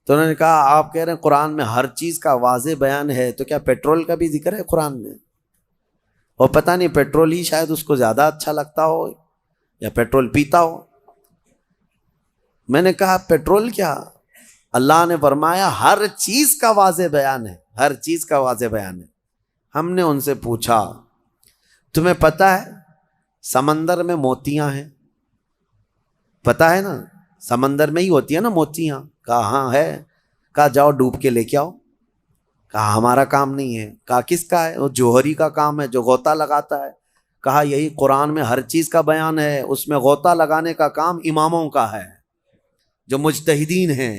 تو انہوں نے کہا آپ کہہ رہے ہیں قرآن میں ہر چیز کا واضح بیان ہے، تو کیا پیٹرول کا بھی ذکر ہے قرآن میں؟ اور پتہ نہیں پیٹرول ہی شاید اس کو زیادہ اچھا لگتا ہو یا پیٹرول پیتا ہو۔ میں نے کہا پیٹرول کیا، اللہ نے فرمایا ہر چیز کا واضح بیان ہے، ہر چیز کا واضح بیان ہے۔ ہم نے ان سے پوچھا تمہیں پتہ ہے سمندر میں موتیاں ہیں؟ پتہ ہے نا، سمندر میں ہی ہوتی ہے نا موتیاں۔ کہا ہاں ہے۔ کہا جاؤ ڈوب کے لے کے آؤ۔ کہا ہمارا کام نہیں ہے۔ کہا کس کا ہے؟ وہ جوہری کا کام ہے جو غوطہ لگاتا ہے۔ کہا یہی قرآن میں ہر چیز کا بیان ہے، اس میں غوطہ لگانے کا کام اماموں کا ہے جو مجتہدین ہیں،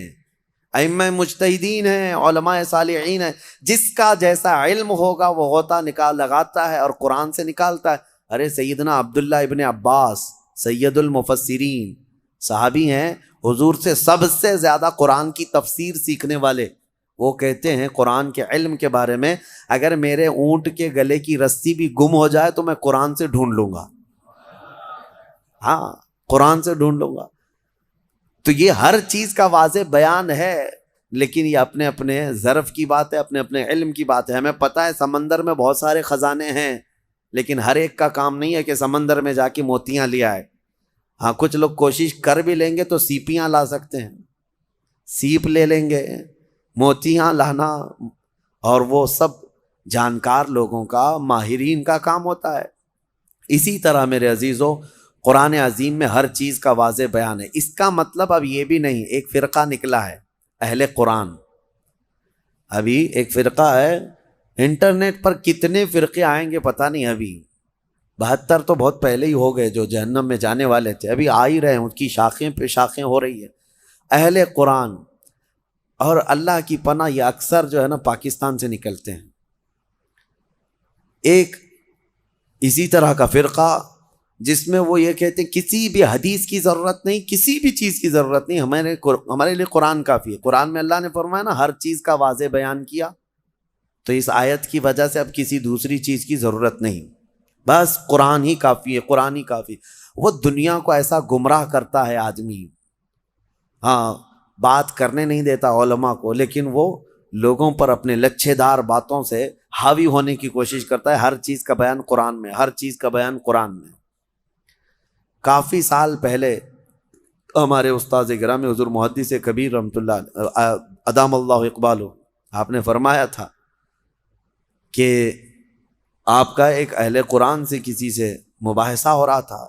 ائمہ مجتہدین ہیں، علماء صالحین ہیں، جس کا جیسا علم ہوگا وہ غوطہ لگاتا ہے اور قرآن سے نکالتا ہے۔ ارے سیدنا عبداللہ ابن عباس سید المفسرین صحابی ہیں، حضور سے سب سے زیادہ قرآن کی تفسیر سیکھنے والے، وہ کہتے ہیں قرآن کے علم کے بارے میں اگر میرے اونٹ کے گلے کی رسی بھی گم ہو جائے تو میں قرآن سے ڈھونڈ لوں گا، ہاں قرآن سے ڈھونڈ لوں گا۔ تو یہ ہر چیز کا واضح بیان ہے، لیکن یہ اپنے اپنے ظرف کی بات ہے، اپنے اپنے علم کی بات ہے۔ ہمیں پتہ ہے سمندر میں بہت سارے خزانے ہیں، لیکن ہر ایک کا کام نہیں ہے کہ سمندر میں جا کے موتیاں لے آئے۔ ہاں کچھ لوگ کوشش کر بھی لیں گے تو سیپیاں لا سکتے ہیں، سیپ لے لیں گے، موتیاں لانا اور وہ سب جانکار لوگوں کا، ماہرین کا کام ہوتا ہے۔ اسی طرح میرے عزیزو قرآن عظیم میں ہر چیز کا واضح بیان ہے۔ اس کا مطلب اب یہ بھی نہیں ایک فرقہ نکلا ہے اہل قرآن، ابھی ایک فرقہ ہے، انٹرنیٹ پر کتنے فرقے آئیں گے پتہ نہیں، ابھی 72 تو بہت پہلے ہی ہو گئے جو جہنم میں جانے والے تھے، ابھی آ ہی رہے ہیں، ان کی شاخیں پہ شاخیں ہو رہی ہے۔ اہل قرآن اور اللہ کی پناہ یہ اکثر جو ہے نا پاکستان سے نکلتے ہیں۔ ایک اسی طرح کا فرقہ جس میں وہ یہ کہتے ہیں کسی بھی حدیث کی ضرورت نہیں، کسی بھی چیز کی ضرورت نہیں، ہمارے لیے قرآن کافی ہے۔ قرآن میں اللہ نے فرمایا نا ہر چیز کا واضح بیان کیا، تو اس آیت کی وجہ سے اب کسی دوسری چیز کی ضرورت نہیں۔ بس قرآن ہی کافی ہے، قرآن ہی کافی۔ وہ دنیا کو ایسا گمراہ کرتا ہے آدمی، ہاں بات کرنے نہیں دیتا علماء کو، لیکن وہ لوگوں پر اپنے لچھے دار باتوں سے حاوی ہونے کی کوشش کرتا ہے۔ ہر چیز کا بیان قرآن میں، ہر چیز کا بیان قرآن میں۔ کافی سال پہلے ہمارے استاد گرامی حضور محدث کبیر رحمۃ اللہ ادام اللہ اقبالہ، آپ نے فرمایا تھا کہ آپ کا ایک اہل قرآن سے کسی سے مباحثہ ہو رہا تھا،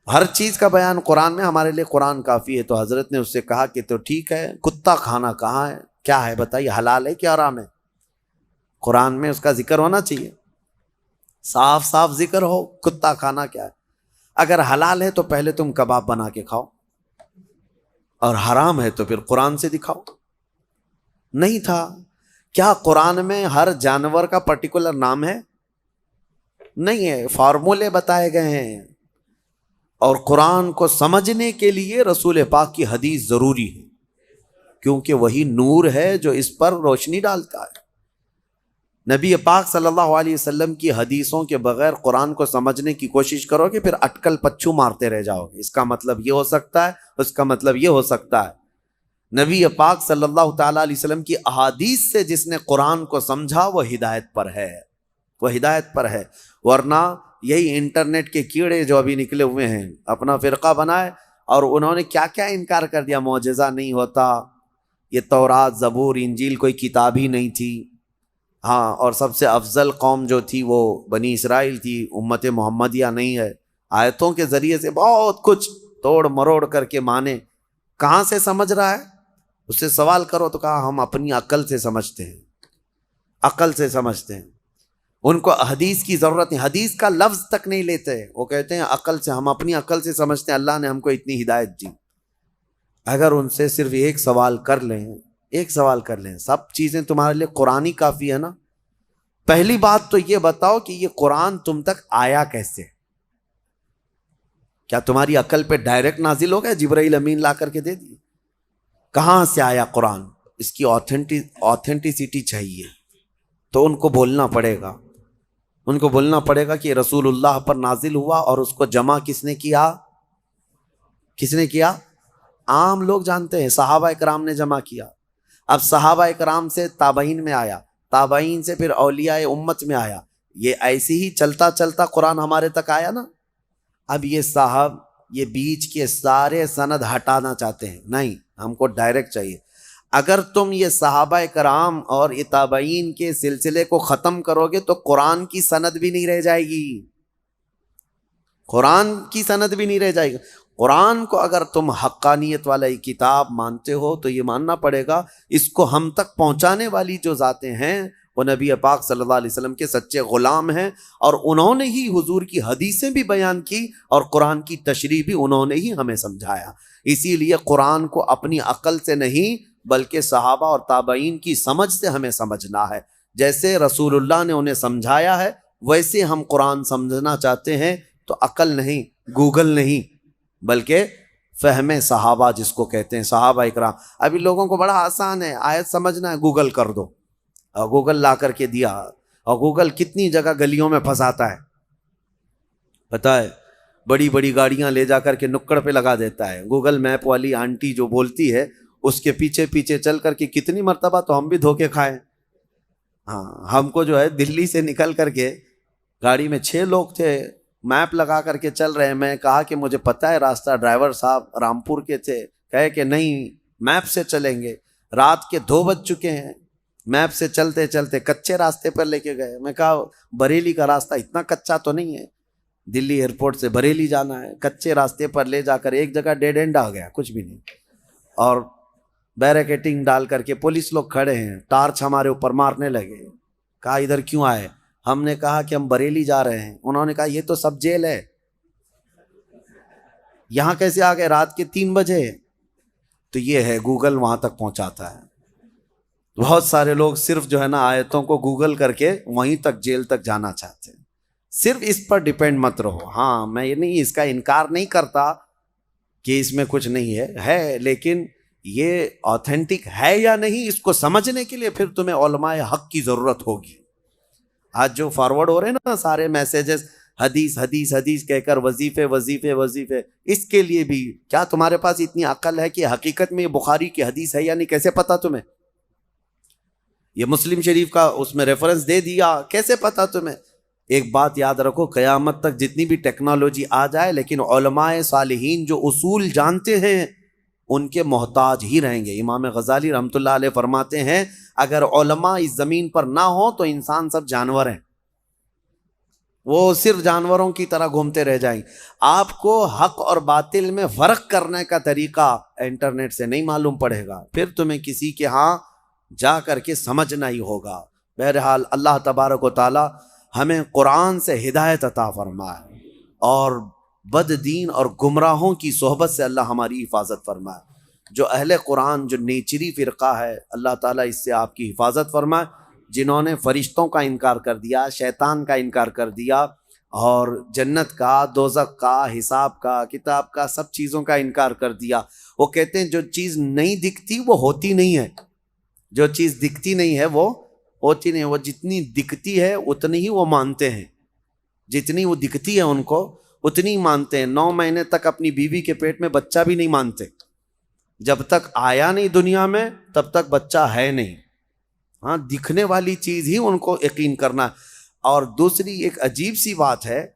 ہر چیز کا بیان قرآن میں، ہمارے لیے قرآن کافی ہے۔ تو حضرت نے اس سے کہا کہ تو ٹھیک ہے، کتا کھانا کہاں ہے، کیا ہے بتائیے، حلال ہے کیا حرام ہے؟ قرآن میں اس کا ذکر ہونا چاہیے، صاف صاف ذکر ہو، کتا کھانا کیا ہے۔ اگر حلال ہے تو پہلے تم کباب بنا کے کھاؤ، اور حرام ہے تو پھر قرآن سے دکھاؤ۔ نہیں تھا۔ کیا قرآن میں ہر جانور کا پرٹیکولر نام ہے؟ نہیں ہے، فارمولے بتائے گئے ہیں، اور قرآن کو سمجھنے کے لیے رسول پاک کی حدیث ضروری ہے، کیونکہ وہی نور ہے جو اس پر روشنی ڈالتا ہے۔ نبی پاک صلی اللہ علیہ وسلم کی حدیثوں کے بغیر قرآن کو سمجھنے کی کوشش کرو گے، پھر اٹکل پچھو مارتے رہ جاؤ گے، اس کا مطلب یہ ہو سکتا ہے، اس کا مطلب یہ ہو سکتا ہے۔ نبی پاک صلی اللہ تعالیٰ علیہ وسلم کی احادیث سے جس نے قرآن کو سمجھا وہ ہدایت پر ہے، وہ ہدایت پر ہے۔ ورنہ یہی انٹرنیٹ کے کیڑے جو ابھی نکلے ہوئے ہیں، اپنا فرقہ بنائے، اور انہوں نے کیا کیا انکار کر دیا، معجزہ نہیں ہوتا، یہ تورات زبور انجیل کوئی کتاب ہی نہیں تھی، ہاں، اور سب سے افضل قوم جو تھی وہ بنی اسرائیل تھی، امت محمدیہ نہیں ہے۔ آیتوں کے ذریعے سے بہت کچھ توڑ مروڑ کر کے مانے۔ کہاں سے سمجھ رہا ہے؟ اس سے سوال کرو تو کہا ہم اپنی عقل سے سمجھتے ہیں، عقل سے سمجھتے ہیں، ان کو حدیث کی ضرورت نہیں، حدیث کا لفظ تک نہیں لیتے، وہ کہتے ہیں عقل سے، ہم اپنی عقل سے سمجھتے ہیں، اللہ نے ہم کو اتنی ہدایت دی۔ اگر ان سے صرف ایک سوال کر لیں، ایک سوال کر لیں، سب چیزیں تمہارے لیے قرآن ہی کافی ہے نا۔ پہلی بات تو یہ بتاؤ کہ یہ قرآن تم تک آیا کیسے؟ کیا تمہاری عقل پہ ڈائریکٹ نازل ہو گیا، جبرائیل امین لا کر کے دے دی؟ کہاں سے آیا قرآن؟ اس کی آتھینٹیسٹی چاہیے، تو ان کو بولنا پڑے گا، ان کو بولنا پڑے گا کہ رسول اللہ پر نازل ہوا، اور اس کو جمع کس نے کیا؟ کس نے کیا؟ عام لوگ جانتے ہیں، صحابہ اکرام نے جمع کیا۔ اب صحابہ اکرام سے تابعین میں آیا، تابعین سے پھر اولیاء امت میں آیا، یہ ایسے ہی چلتا چلتا قرآن ہمارے تک آیا نا۔ اب یہ صاحب یہ بیچ کے سارے سند ہٹانا چاہتے ہیں، نہیں، ہم کو ڈائریکٹ چاہیے۔ اگر تم یہ صحابہ کرام اور یہ تابعین کے سلسلے کو ختم کرو گے تو قرآن کی سند بھی نہیں رہ جائے گی، قرآن کی سند بھی نہیں رہ جائے گی۔ قرآن کو اگر تم حقانیت والا یہ کتاب مانتے ہو تو یہ ماننا پڑے گا اس کو ہم تک پہنچانے والی جو ذاتیں ہیں وہ نبی پاک صلی اللہ علیہ وسلم کے سچے غلام ہیں، اور انہوں نے ہی حضور کی حدیثیں بھی بیان کی، اور قرآن کی تشریح بھی انہوں نے ہی ہمیں سمجھایا۔ اسی لیے قرآن کو اپنی عقل سے نہیں بلکہ صحابہ اور تابعین کی سمجھ سے ہمیں سمجھنا ہے۔ جیسے رسول اللہ نے انہیں سمجھایا ہے ویسے ہم قرآن سمجھنا چاہتے ہیں، تو عقل نہیں، گوگل نہیں، بلکہ فہم صحابہ جس کو کہتے ہیں، صحابہ اکرام۔ ابھی لوگوں کو بڑا آسان ہے، آیت سمجھنا ہے گوگل کر دو، اور گوگل لا کر کے دیا، اور گوگل کتنی جگہ گلیوں میں پھنساتا ہے پتہ ہے، بڑی بڑی گاڑیاں لے جا کر کے نکڑ پہ لگا دیتا ہے۔ گوگل میپ والی آنٹی جو بولتی ہے اس کے پیچھے پیچھے چل کر کے کتنی مرتبہ تو ہم بھی دھوکے کھائے۔ ہاں، ہم کو جو ہے دلی سے نکل کر کے گاڑی میں 6 لوگ تھے، میپ لگا کر کے چل رہے ہیں، میں کہا کہ مجھے پتہ ہے راستہ، ڈرائیور صاحب رامپور کے تھے، کہے کہ نہیں میپ سے چلیں گے، رات کے 2 بج چکے ہیں، میپ سے چلتے چلتے کچے راستے پر لے کے گئے۔ میں کہا بریلی کا راستہ اتنا کچا تو نہیں ہے، دلی ایئرپورٹ سے بریلی جانا ہے، کچے راستے پر لے جا کر ایک جگہ ڈیڈ اینڈ آ گیا، کچھ بھی نہیں، اور بیریکیٹنگ ڈال کر کے پولیس لوگ کھڑے ہیں، ٹارچ ہمارے اوپر مارنے لگے۔ کہا ادھر کیوں آئے؟ ہم نے کہا کہ ہم بریلی جا رہے ہیں۔ انہوں نے کہا یہ تو سب جیل ہے، یہاں کیسے آ گئے؟ رات کے 3 بجے۔ تو یہ ہے گوگل وہاں تک پہنچاتا ہے۔ بہت سارے لوگ صرف جو ہے نا آیتوں کو گوگل کر کے وہیں تک جیل تک جانا چاہتے ہیں۔ صرف اس پر ڈیپینڈ مت رہو۔ ہاں، میں یہ نہیں اس کا انکار نہیں کرتا کہ اس میں کچھ نہیں ہے، لیکن یہ آتھینٹک ہے یا نہیں اس کو سمجھنے کے لیے پھر تمہیں علماء حق کی ضرورت ہوگی۔ آج جو فارورڈ ہو رہے ہیں نا سارے میسیجز، حدیث حدیث حدیث کہہ کر وظیفے وظیفے وظیفے، اس کے لیے بھی کیا تمہارے پاس اتنی عقل ہے کہ حقیقت میں یہ بخاری کی حدیث ہے یا نہیں؟ کیسے پتا تمہیں؟ یہ مسلم شریف کا اس میں ریفرنس دے دیا، کیسے پتا تمہیں؟ ایک بات یاد رکھو، قیامت تک جتنی بھی ٹیکنالوجی آ جائے لیکن علماء صالحین جو اصول جانتے ہیں ان کے محتاج ہی رہیں گے۔ امام غزالی رحمۃ اللہ علیہ فرماتے ہیں اگر علماء اس زمین پر نہ ہو تو انسان سب جانور ہیں، وہ صرف جانوروں کی طرح گھومتے رہ جائیں۔ آپ کو حق اور باطل میں فرق کرنے کا طریقہ انٹرنیٹ سے نہیں معلوم پڑے گا، پھر تمہیں کسی کے ہاں جا کر کے سمجھنا ہی ہوگا۔ بہرحال اللہ تبارک و تعالی ہمیں قرآن سے ہدایت عطا فرمائے اور بد دین اور گمراہوں کی صحبت سے اللہ ہماری حفاظت فرمائے۔ جو اہل قرآن جو نیچری فرقہ ہے اللہ تعالیٰ اس سے آپ کی حفاظت فرمائے، جنہوں نے فرشتوں کا انکار کر دیا، شیطان کا انکار کر دیا اور جنت کا، دوزخ کا، حساب کا، کتاب کا، سب چیزوں کا انکار کر دیا۔ وہ کہتے ہیں جو چیز نہیں دکھتی وہ ہوتی نہیں ہے، جو چیز دکھتی نہیں ہے وہ ہوتی نہیں، وہ جتنی دکھتی ہے اتنی ہی وہ مانتے ہیں، جتنی وہ دکھتی ہے ان کو اتنی ہی مانتے ہیں۔ 9 مہینے تک اپنی بیوی کے پیٹ میں بچہ بھی نہیں مانتے، جب تک آیا نہیں دنیا میں تب تک بچہ ہے نہیں۔ ہاں، دکھنے والی چیز ہی ان کو یقین کرنا۔ اور دوسری ایک عجیب سی بات ہے،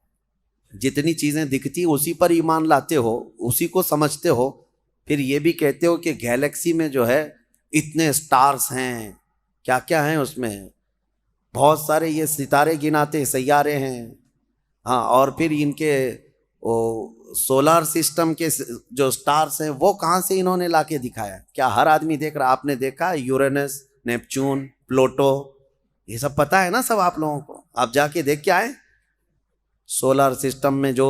جتنی چیزیں دکھتی اسی پر ایمان لاتے ہو، اسی کو سمجھتے ہو، پھر یہ بھی کہتے ہو کہ گیلیکسی میں جو ہے اتنے سٹارز ہیں، کیا کیا ہیں اس میں، بہت سارے یہ ستارے گناتے سیارے ہیں۔ ہاں، اور پھر ان کے سولار سسٹم کے جو سٹارز ہیں وہ کہاں سے انہوں نے لا کے دکھایا؟ کیا ہر آدمی دیکھ رہا؟ آپ نے دیکھا یورینس، نیپچون، پلوٹو، یہ سب پتہ ہے نا سب آپ لوگوں کو؟ آپ جا کے دیکھ کے آئے سولار سسٹم میں جو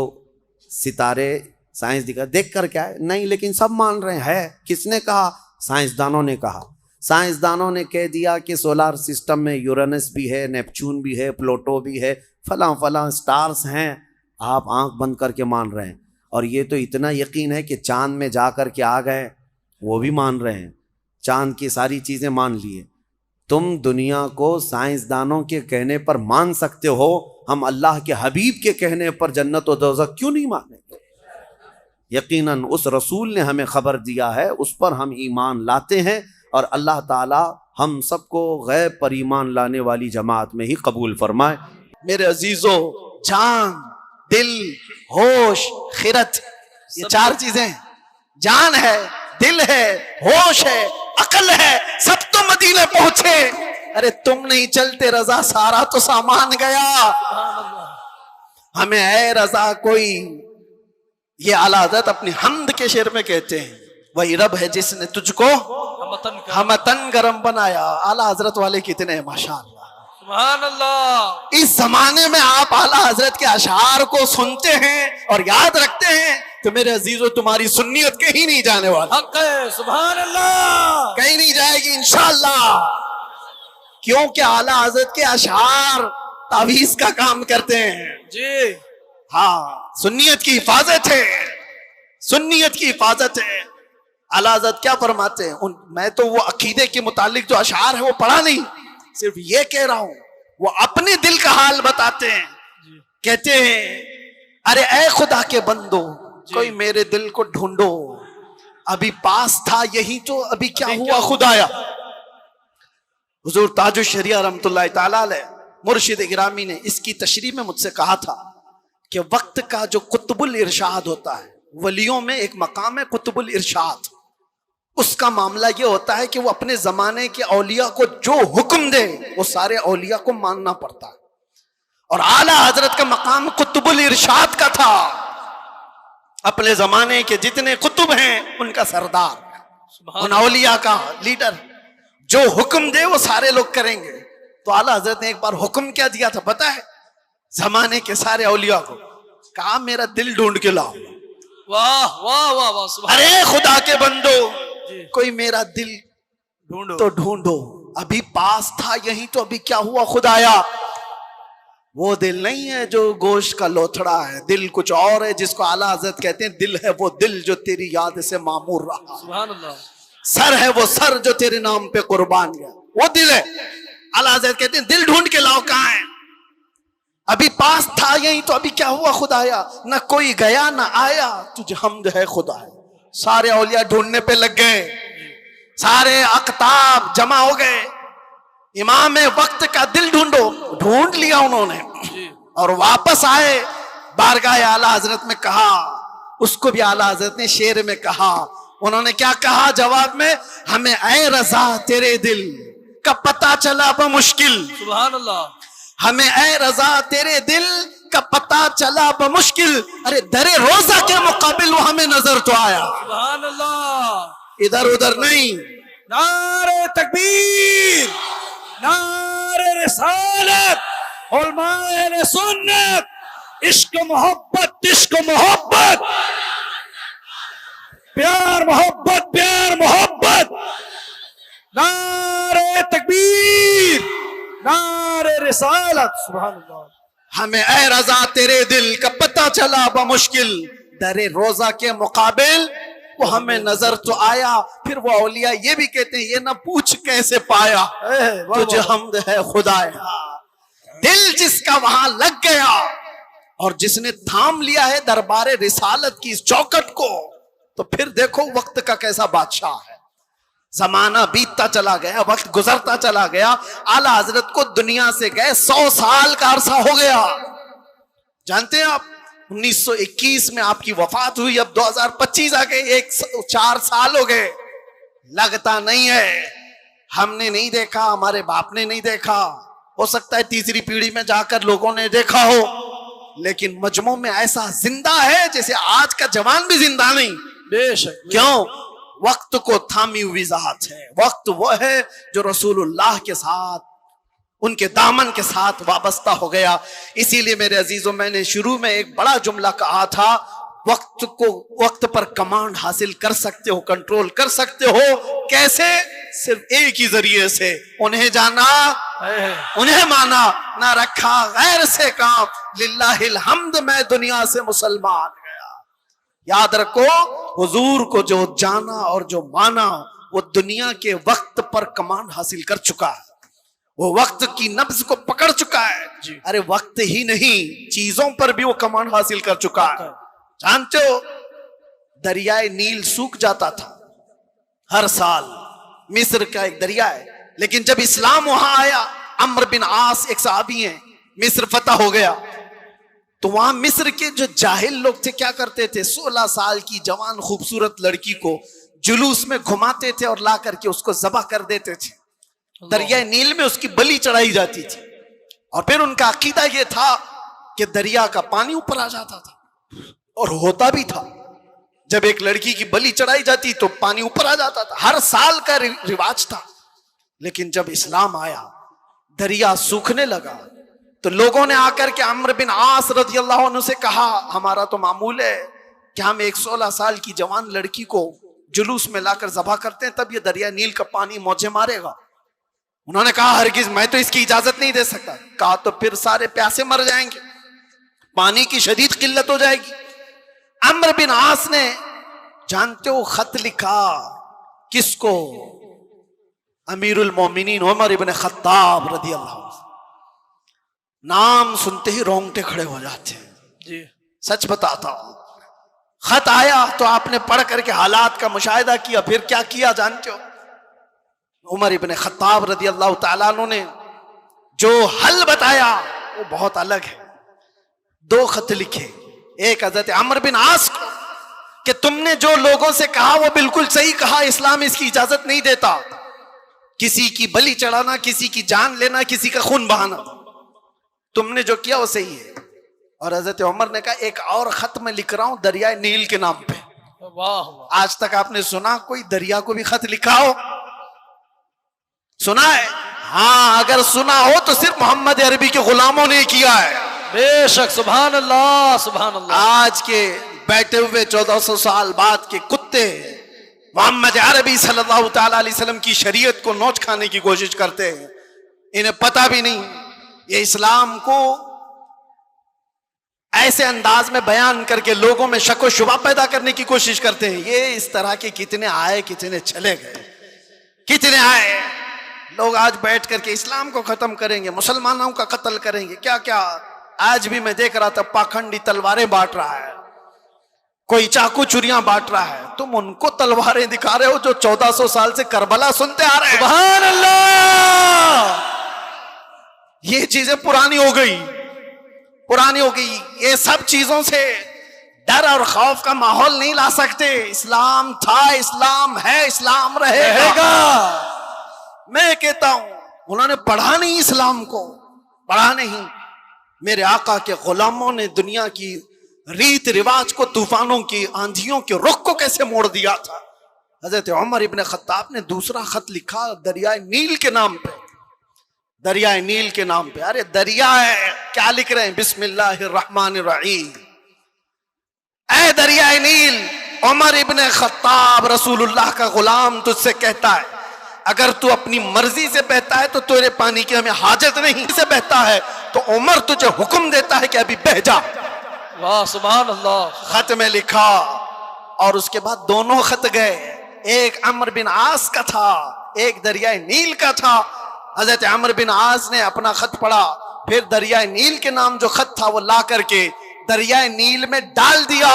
ستارے سائنس دکھا، دیکھ کر کیا ہے؟ نہیں، لیکن سب مان رہے ہیں۔ کس نے کہا؟ سائنسدانوں نے کہا۔ سائنسدانوں نے کہہ دیا کہ سولار سسٹم میں یورینس بھی ہے، نیپچون بھی ہے، پلوٹو بھی ہے، فلاں فلاں سٹارز ہیں، آپ آنکھ بند کر کے مان رہے ہیں۔ اور یہ تو اتنا یقین ہے کہ چاند میں جا کر کے آ گئے، وہ بھی مان رہے ہیں، چاند کی ساری چیزیں مان لیے۔ تم دنیا کو سائنسدانوں کے کہنے پر مان سکتے ہو، ہم اللہ کے حبیب کے کہنے پر جنت و دوزخ کیوں نہیں مانیں گے؟ یقیناً اس رسول نے ہمیں خبر دیا ہے، اس پر ہم ایمان لاتے ہیں، اور اللہ تعالی ہم سب کو غیب پر ایمان لانے والی جماعت میں ہی قبول فرمائے۔ میرے عزیزو، جان، دل، ہوش، خیرت، یہ 4 چیزیں، جان ہے، دل ہے، ہوش ہے، عقل ہے، سب تو مدینے پہنچے۔ ارے تم نہیں چلتے رضا، سارا تو سامان گیا۔ ہمیں اے رضا کوئی، یہ اعلیٰ حضرت اپنی حمد کے شعر میں کہتے ہیں، وہی رب ہے جس نے تجھ کو ہمتن گرم بنایا۔ اعلیٰ حضرت والے کتنے ہیں ماشاءاللہ، سبحان اللہ۔ اس زمانے میں آپ اعلیٰ حضرت کے اشعار کو سنتے ہیں اور یاد رکھتے ہیں تو میرے عزیزو تمہاری سنیت کہیں نہیں جانے والی، حق ہے، سبحان اللہ، کہیں نہیں جائے گی انشاءاللہ، کیونکہ اعلیٰ حضرت کے اشعار تعویذ کا کام کرتے ہیں۔ جی ہاں، سنیت کی حفاظت ہے، سنیت کی حفاظت ہے۔ اعلیٰ حضرت کیا فرماتے ہیں؟ میں تو وہ عقیدے کے متعلق جو اشعار ہے وہ پڑھا نہیں، صرف یہ کہہ رہا ہوں، وہ اپنے دل کا حال بتاتے ہیں۔ کہتے ہیں ارے اے خدا کے بندو، کوئی میرے دل کو ڈھونڈو، ابھی پاس تھا یہی تو ابھی کیا ہوا خدایا۔ حضور تاج الشریعہ رحمۃ اللہ تعالی علیہ مرشد گرامی نے اس کی تشریح میں مجھ سے کہا تھا کہ وقت کا جو قطب الارشاد ہوتا ہے، ولیوں میں ایک مقام ہے قطب الارشاد، اس کا معاملہ یہ ہوتا ہے کہ وہ اپنے زمانے کے اولیاء کو جو حکم دے وہ سارے اولیاء کو ماننا پڑتا ہے، اور اعلیٰ حضرت کا مقام قطب الارشاد کا تھا، اپنے زمانے کے جتنے قطب ہیں ان کا سردار، ان اولیاء کا لیڈر، جو حکم دے وہ سارے لوگ کریں گے۔ تو اعلیٰ حضرت نے ایک بار حکم کیا دیا تھا پتہ ہے؟ زمانے کے سارے اولیاء کو کہا میرا دل ڈھونڈ کے لاؤ۔ واہ واہ واہ واہ، سبحان ارے خدا کے بندو، جی، کوئی میرا دل ڈھونڈو تو ڈھونڈو، ابھی پاس تھا یہی تو ابھی کیا ہوا خدایا۔ وہ دل نہیں ہے جو گوشت کا لوتھڑا ہے، دل کچھ اور ہے جس کو اعلیٰ حضرت کہتے ہیں دل ہے وہ دل جو تیری یاد سے معمور رہا، سبحان اللہ، سر ہے وہ سر جو تیرے نام پہ قربان گیا، وہ دل ہے۔ اعلیٰ حضرت کہتے ہیں دل ڈھونڈ کے لاؤ، کہاں ہے؟ ابھی پاس تھا یہی تو ابھی کیا ہوا خدایا، نہ کوئی گیا نہ آیا، تجھے حمد ہے خدایا۔ سارے اولیاء ڈھونڈنے پہ لگ گئے، سارے اقطاب جمع ہو گئے، امام وقت کا دل ڈھونڈو، ڈھونڈ لیا انہوں نے اور واپس آئے، بارگاہ اعلیٰ حضرت میں کہا، اس کو بھی اعلیٰ حضرت نے شعر میں کہا، انہوں نے کیا کہا جواب میں، ہمیں اے رضا تیرے دل کا پتہ چلا بمشکل، سبحان اللہ، ہمیں اے رضا تیرے دل کا پتہ چلا بمشکل، ارے در روزہ کے مقابل وہ ہمیں نظر تو آیا، سبحان اللہ، ادھر ادھر نہیں۔ نعرہ تکبیر، نعرہ رسالت، علماء اہل سنت، عشق محبت، عشق محبت، پیار محبت، پیار محبت، نعرہ تکبیر، نعرہ رسالت، سبحان اللہ، ہمیں اے رضا تیرے دل کا پتہ چلا بمشکل، در روزہ کے مقابل وہ ہمیں نظر تو آیا۔ پھر وہ اولیاء یہ بھی کہتے ہیں یہ نہ پوچھ کیسے پایا، تجھے حمد ہے خدایا۔ دل جس کا وہاں لگ گیا اور جس نے تھام لیا ہے دربار رسالت کی اس چوکٹ کو، تو پھر دیکھو وقت کا کیسا بادشاہ ہے۔ زمانہ بیتتا چلا گیا، وقت گزرتا چلا گیا، اعلیٰ حضرت کو دنیا سے گئے 100 سال کا عرصہ ہو گیا۔ جانتے ہیں آپ 1921 میں آپ کی وفات ہوئی، اب 2025 آ گئے، 4 سال ہو گئے، لگتا نہیں ہے ہم نے نہیں دیکھا، ہمارے باپ نے نہیں دیکھا، ہو سکتا ہے تیسری پیڑھی میں جا کر لوگوں نے دیکھا ہو، لیکن مجموع میں ایسا زندہ ہے جیسے آج کا جوان بھی زندہ نہیں۔ بے شک، کیوں؟ وقت کو تھامی ہوئی ذات ہے، وقت وہ ہے جو رسول اللہ کے ساتھ، ان کے دامن کے ساتھ وابستہ ہو گیا۔ اسی لیے میرے عزیزوں، میں نے شروع میں ایک بڑا جملہ کہا تھا، وقت پر کمانڈ حاصل کر سکتے ہو، کنٹرول کر سکتے ہو، کیسے؟ صرف ایک ہی ذریعے سے، انہیں جانا، انہیں مانا، نہ رکھا غیر سے کام، للہ الحمد میں دنیا سے مسلمان گیا۔ یاد رکھو، حضور کو جو جانا اور جو مانا وہ دنیا کے وقت پر کمانڈ حاصل کر چکا ہے، وہ وقت کی نبض کو پکڑ چکا ہے۔ ارے وقت ہی نہیں، چیزوں پر بھی وہ کمانڈ حاصل کر چکا ہے۔ جانتے ہو دریائے نیل سوکھ جاتا تھا ہر سال، مصر کا ایک دریا ہے، لیکن جب اسلام وہاں آیا، عمرو بن عاص ایک صحابی ہیں، مصر فتح ہو گیا، تو وہاں مصر کے جو جاہل لوگ تھے کیا کرتے تھے، 16 سال کی جوان خوبصورت لڑکی کو جلوس میں گھماتے تھے اور لا کر کے اس کو ذبح کر دیتے تھے، دریائے نیل میں اس کی بلی چڑھائی جاتی تھی، اور پھر ان کا عقیدہ یہ تھا کہ دریا کا پانی اوپر آ جاتا تھا، اور ہوتا بھی تھا، جب ایک لڑکی کی بلی چڑھائی جاتی تو پانی اوپر آ جاتا تھا، ہر سال کا رواج تھا۔ لیکن جب اسلام آیا، دریا سوکھنے لگا، تو لوگوں نے آ کر کے عمرو بن عاص رضی اللہ عنہ سے کہا، ہمارا تو معمول ہے کہ ہم ایک 16 سال کی جوان لڑکی کو جلوس میں لا کر ذبح کرتے ہیں، تب یہ دریا نیل کا پانی موجیں مارے گا۔ انہوں نے کہا ہرگز میں تو اس کی اجازت نہیں دے سکتا۔ کہا تو پھر سارے پیاسے مر جائیں گے، پانی کی شدید قلت ہو جائے گی۔ عمرو بن عاص نے، جانتے ہو، خط لکھا کس کو؟ امیر المومنین عمر ابن خطاب رضی اللہ عنہ۔ نام سنتے ہی رونگٹے کھڑے ہو جاتے ہیں، جی، سچ بتاتا ہوں۔ خط آیا تو آپ نے پڑھ کر کے حالات کا مشاہدہ کیا، پھر کیا کیا جانتے ہو؟ عمر ابن خطاب رضی اللہ تعالیٰ عنہ نے جو حل بتایا وہ بہت الگ ہے۔ 2 خط لکھے، ایک حضرت عمرو بن عاص کو کہ تم نے جو لوگوں سے کہا وہ بالکل صحیح کہا، اسلام اس کی اجازت نہیں دیتا، کسی کی بلی چڑھانا، کسی کی جان لینا، کسی کا خون بہانا، تم نے جو کیا وہ صحیح ہے۔ اور حضرت عمر نے کہا ایک اور خط میں لکھ رہا ہوں دریائے نیل کے نام پہ۔ واہ واہ، آج تک آپ نے سنا کوئی دریا کو بھی خط لکھا ہو؟ سنا ہے؟ ہاں، اگر سنا ہو تو صرف محمد عربی کے غلاموں نے کیا ہے۔ بے شک، سبحان اللہ، سبحان اللہ۔ آج کے بیٹھے ہوئے 1400 سال بعد کے کتے محمد عربی صلی اللہ تعالی علیہ وسلم کی شریعت کو نوچ کھانے کی کوشش کرتے ہیں، انہیں پتہ بھی نہیں، یہ اسلام کو ایسے انداز میں بیان کر کے لوگوں میں شک و شبہ پیدا کرنے کی کوشش کرتے ہیں۔ یہ اس طرح کے کتنے آئے، کتنے چلے گئے، کتنے آئے لوگ آج بیٹھ کر کے اسلام کو ختم کریں گے، مسلمانوں کا قتل کریں گے، کیا کیا آج بھی میں دیکھ رہا تھا پاکھنڈی تلواریں بانٹ رہا ہے, کوئی چاقو چوریاں بانٹ رہا ہے. تم ان کو تلواریں دکھا رہے ہو جو 1400 سال سے کربلا سنتے آ رہے ہیں. سبحان اللہ. یہ چیزیں پرانی ہو گئی, پرانی ہو گئی. یہ سب چیزوں سے ڈر اور خوف کا ماحول نہیں لا سکتے. اسلام تھا, اسلام ہے, اسلام رہے گا. میں کہتا ہوں انہوں نے پڑھا نہیں اسلام کو, پڑھا نہیں. میرے آقا کے غلاموں نے دنیا کی ریت رواج کو, طوفانوں کی, آندھیوں کے رخ کو کیسے موڑ دیا تھا. حضرت عمر ابن خطاب نے دوسرا خط لکھا دریائے نیل کے نام پہ, دریائے نیل کے نام پہ. ارے دریا ہے, کیا لکھ رہے ہیں؟ بسم اللہ الرحمن الرحیم. اے دریائے نیل, عمر ابن خطاب رسول اللہ کا غلام تجھ سے کہتا ہے اگر تو اپنی مرضی سے بہتا ہے تو تیرے پانی کی ہمیں حاجت نہیں, سے بہتا ہے تو عمر تجھے حکم دیتا ہے کہ ابھی بہ جا. واہ سبحان اللہ. خط میں لکھا اور اس کے بعد دونوں خط گئے. ایک عمرو بن عاص کا تھا, ایک دریائے نیل کا تھا. حضرت عمرو بن عاص نے اپنا خط پڑھا, پھر دریائے نیل کے نام جو خط تھا وہ لا کر کے دریائے نیل میں ڈال دیا.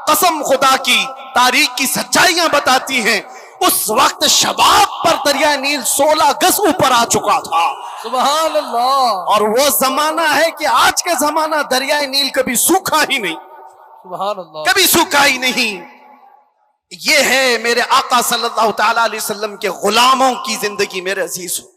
قسم خدا کی, تاریخ کی سچائیاں بتاتی ہیں اس وقت شباب پر دریائے نیل 16 گز اوپر آ چکا تھا. سبحان اللہ. اور وہ زمانہ ہے کہ آج کا زمانہ دریائے نیل کبھی سوکھا ہی نہیں, سبحان اللہ. کبھی سوکھا ہی نہیں. یہ ہے میرے آقا صلی اللہ تعالی علیہ وسلم کے غلاموں کی زندگی. میرے عزیز ہو,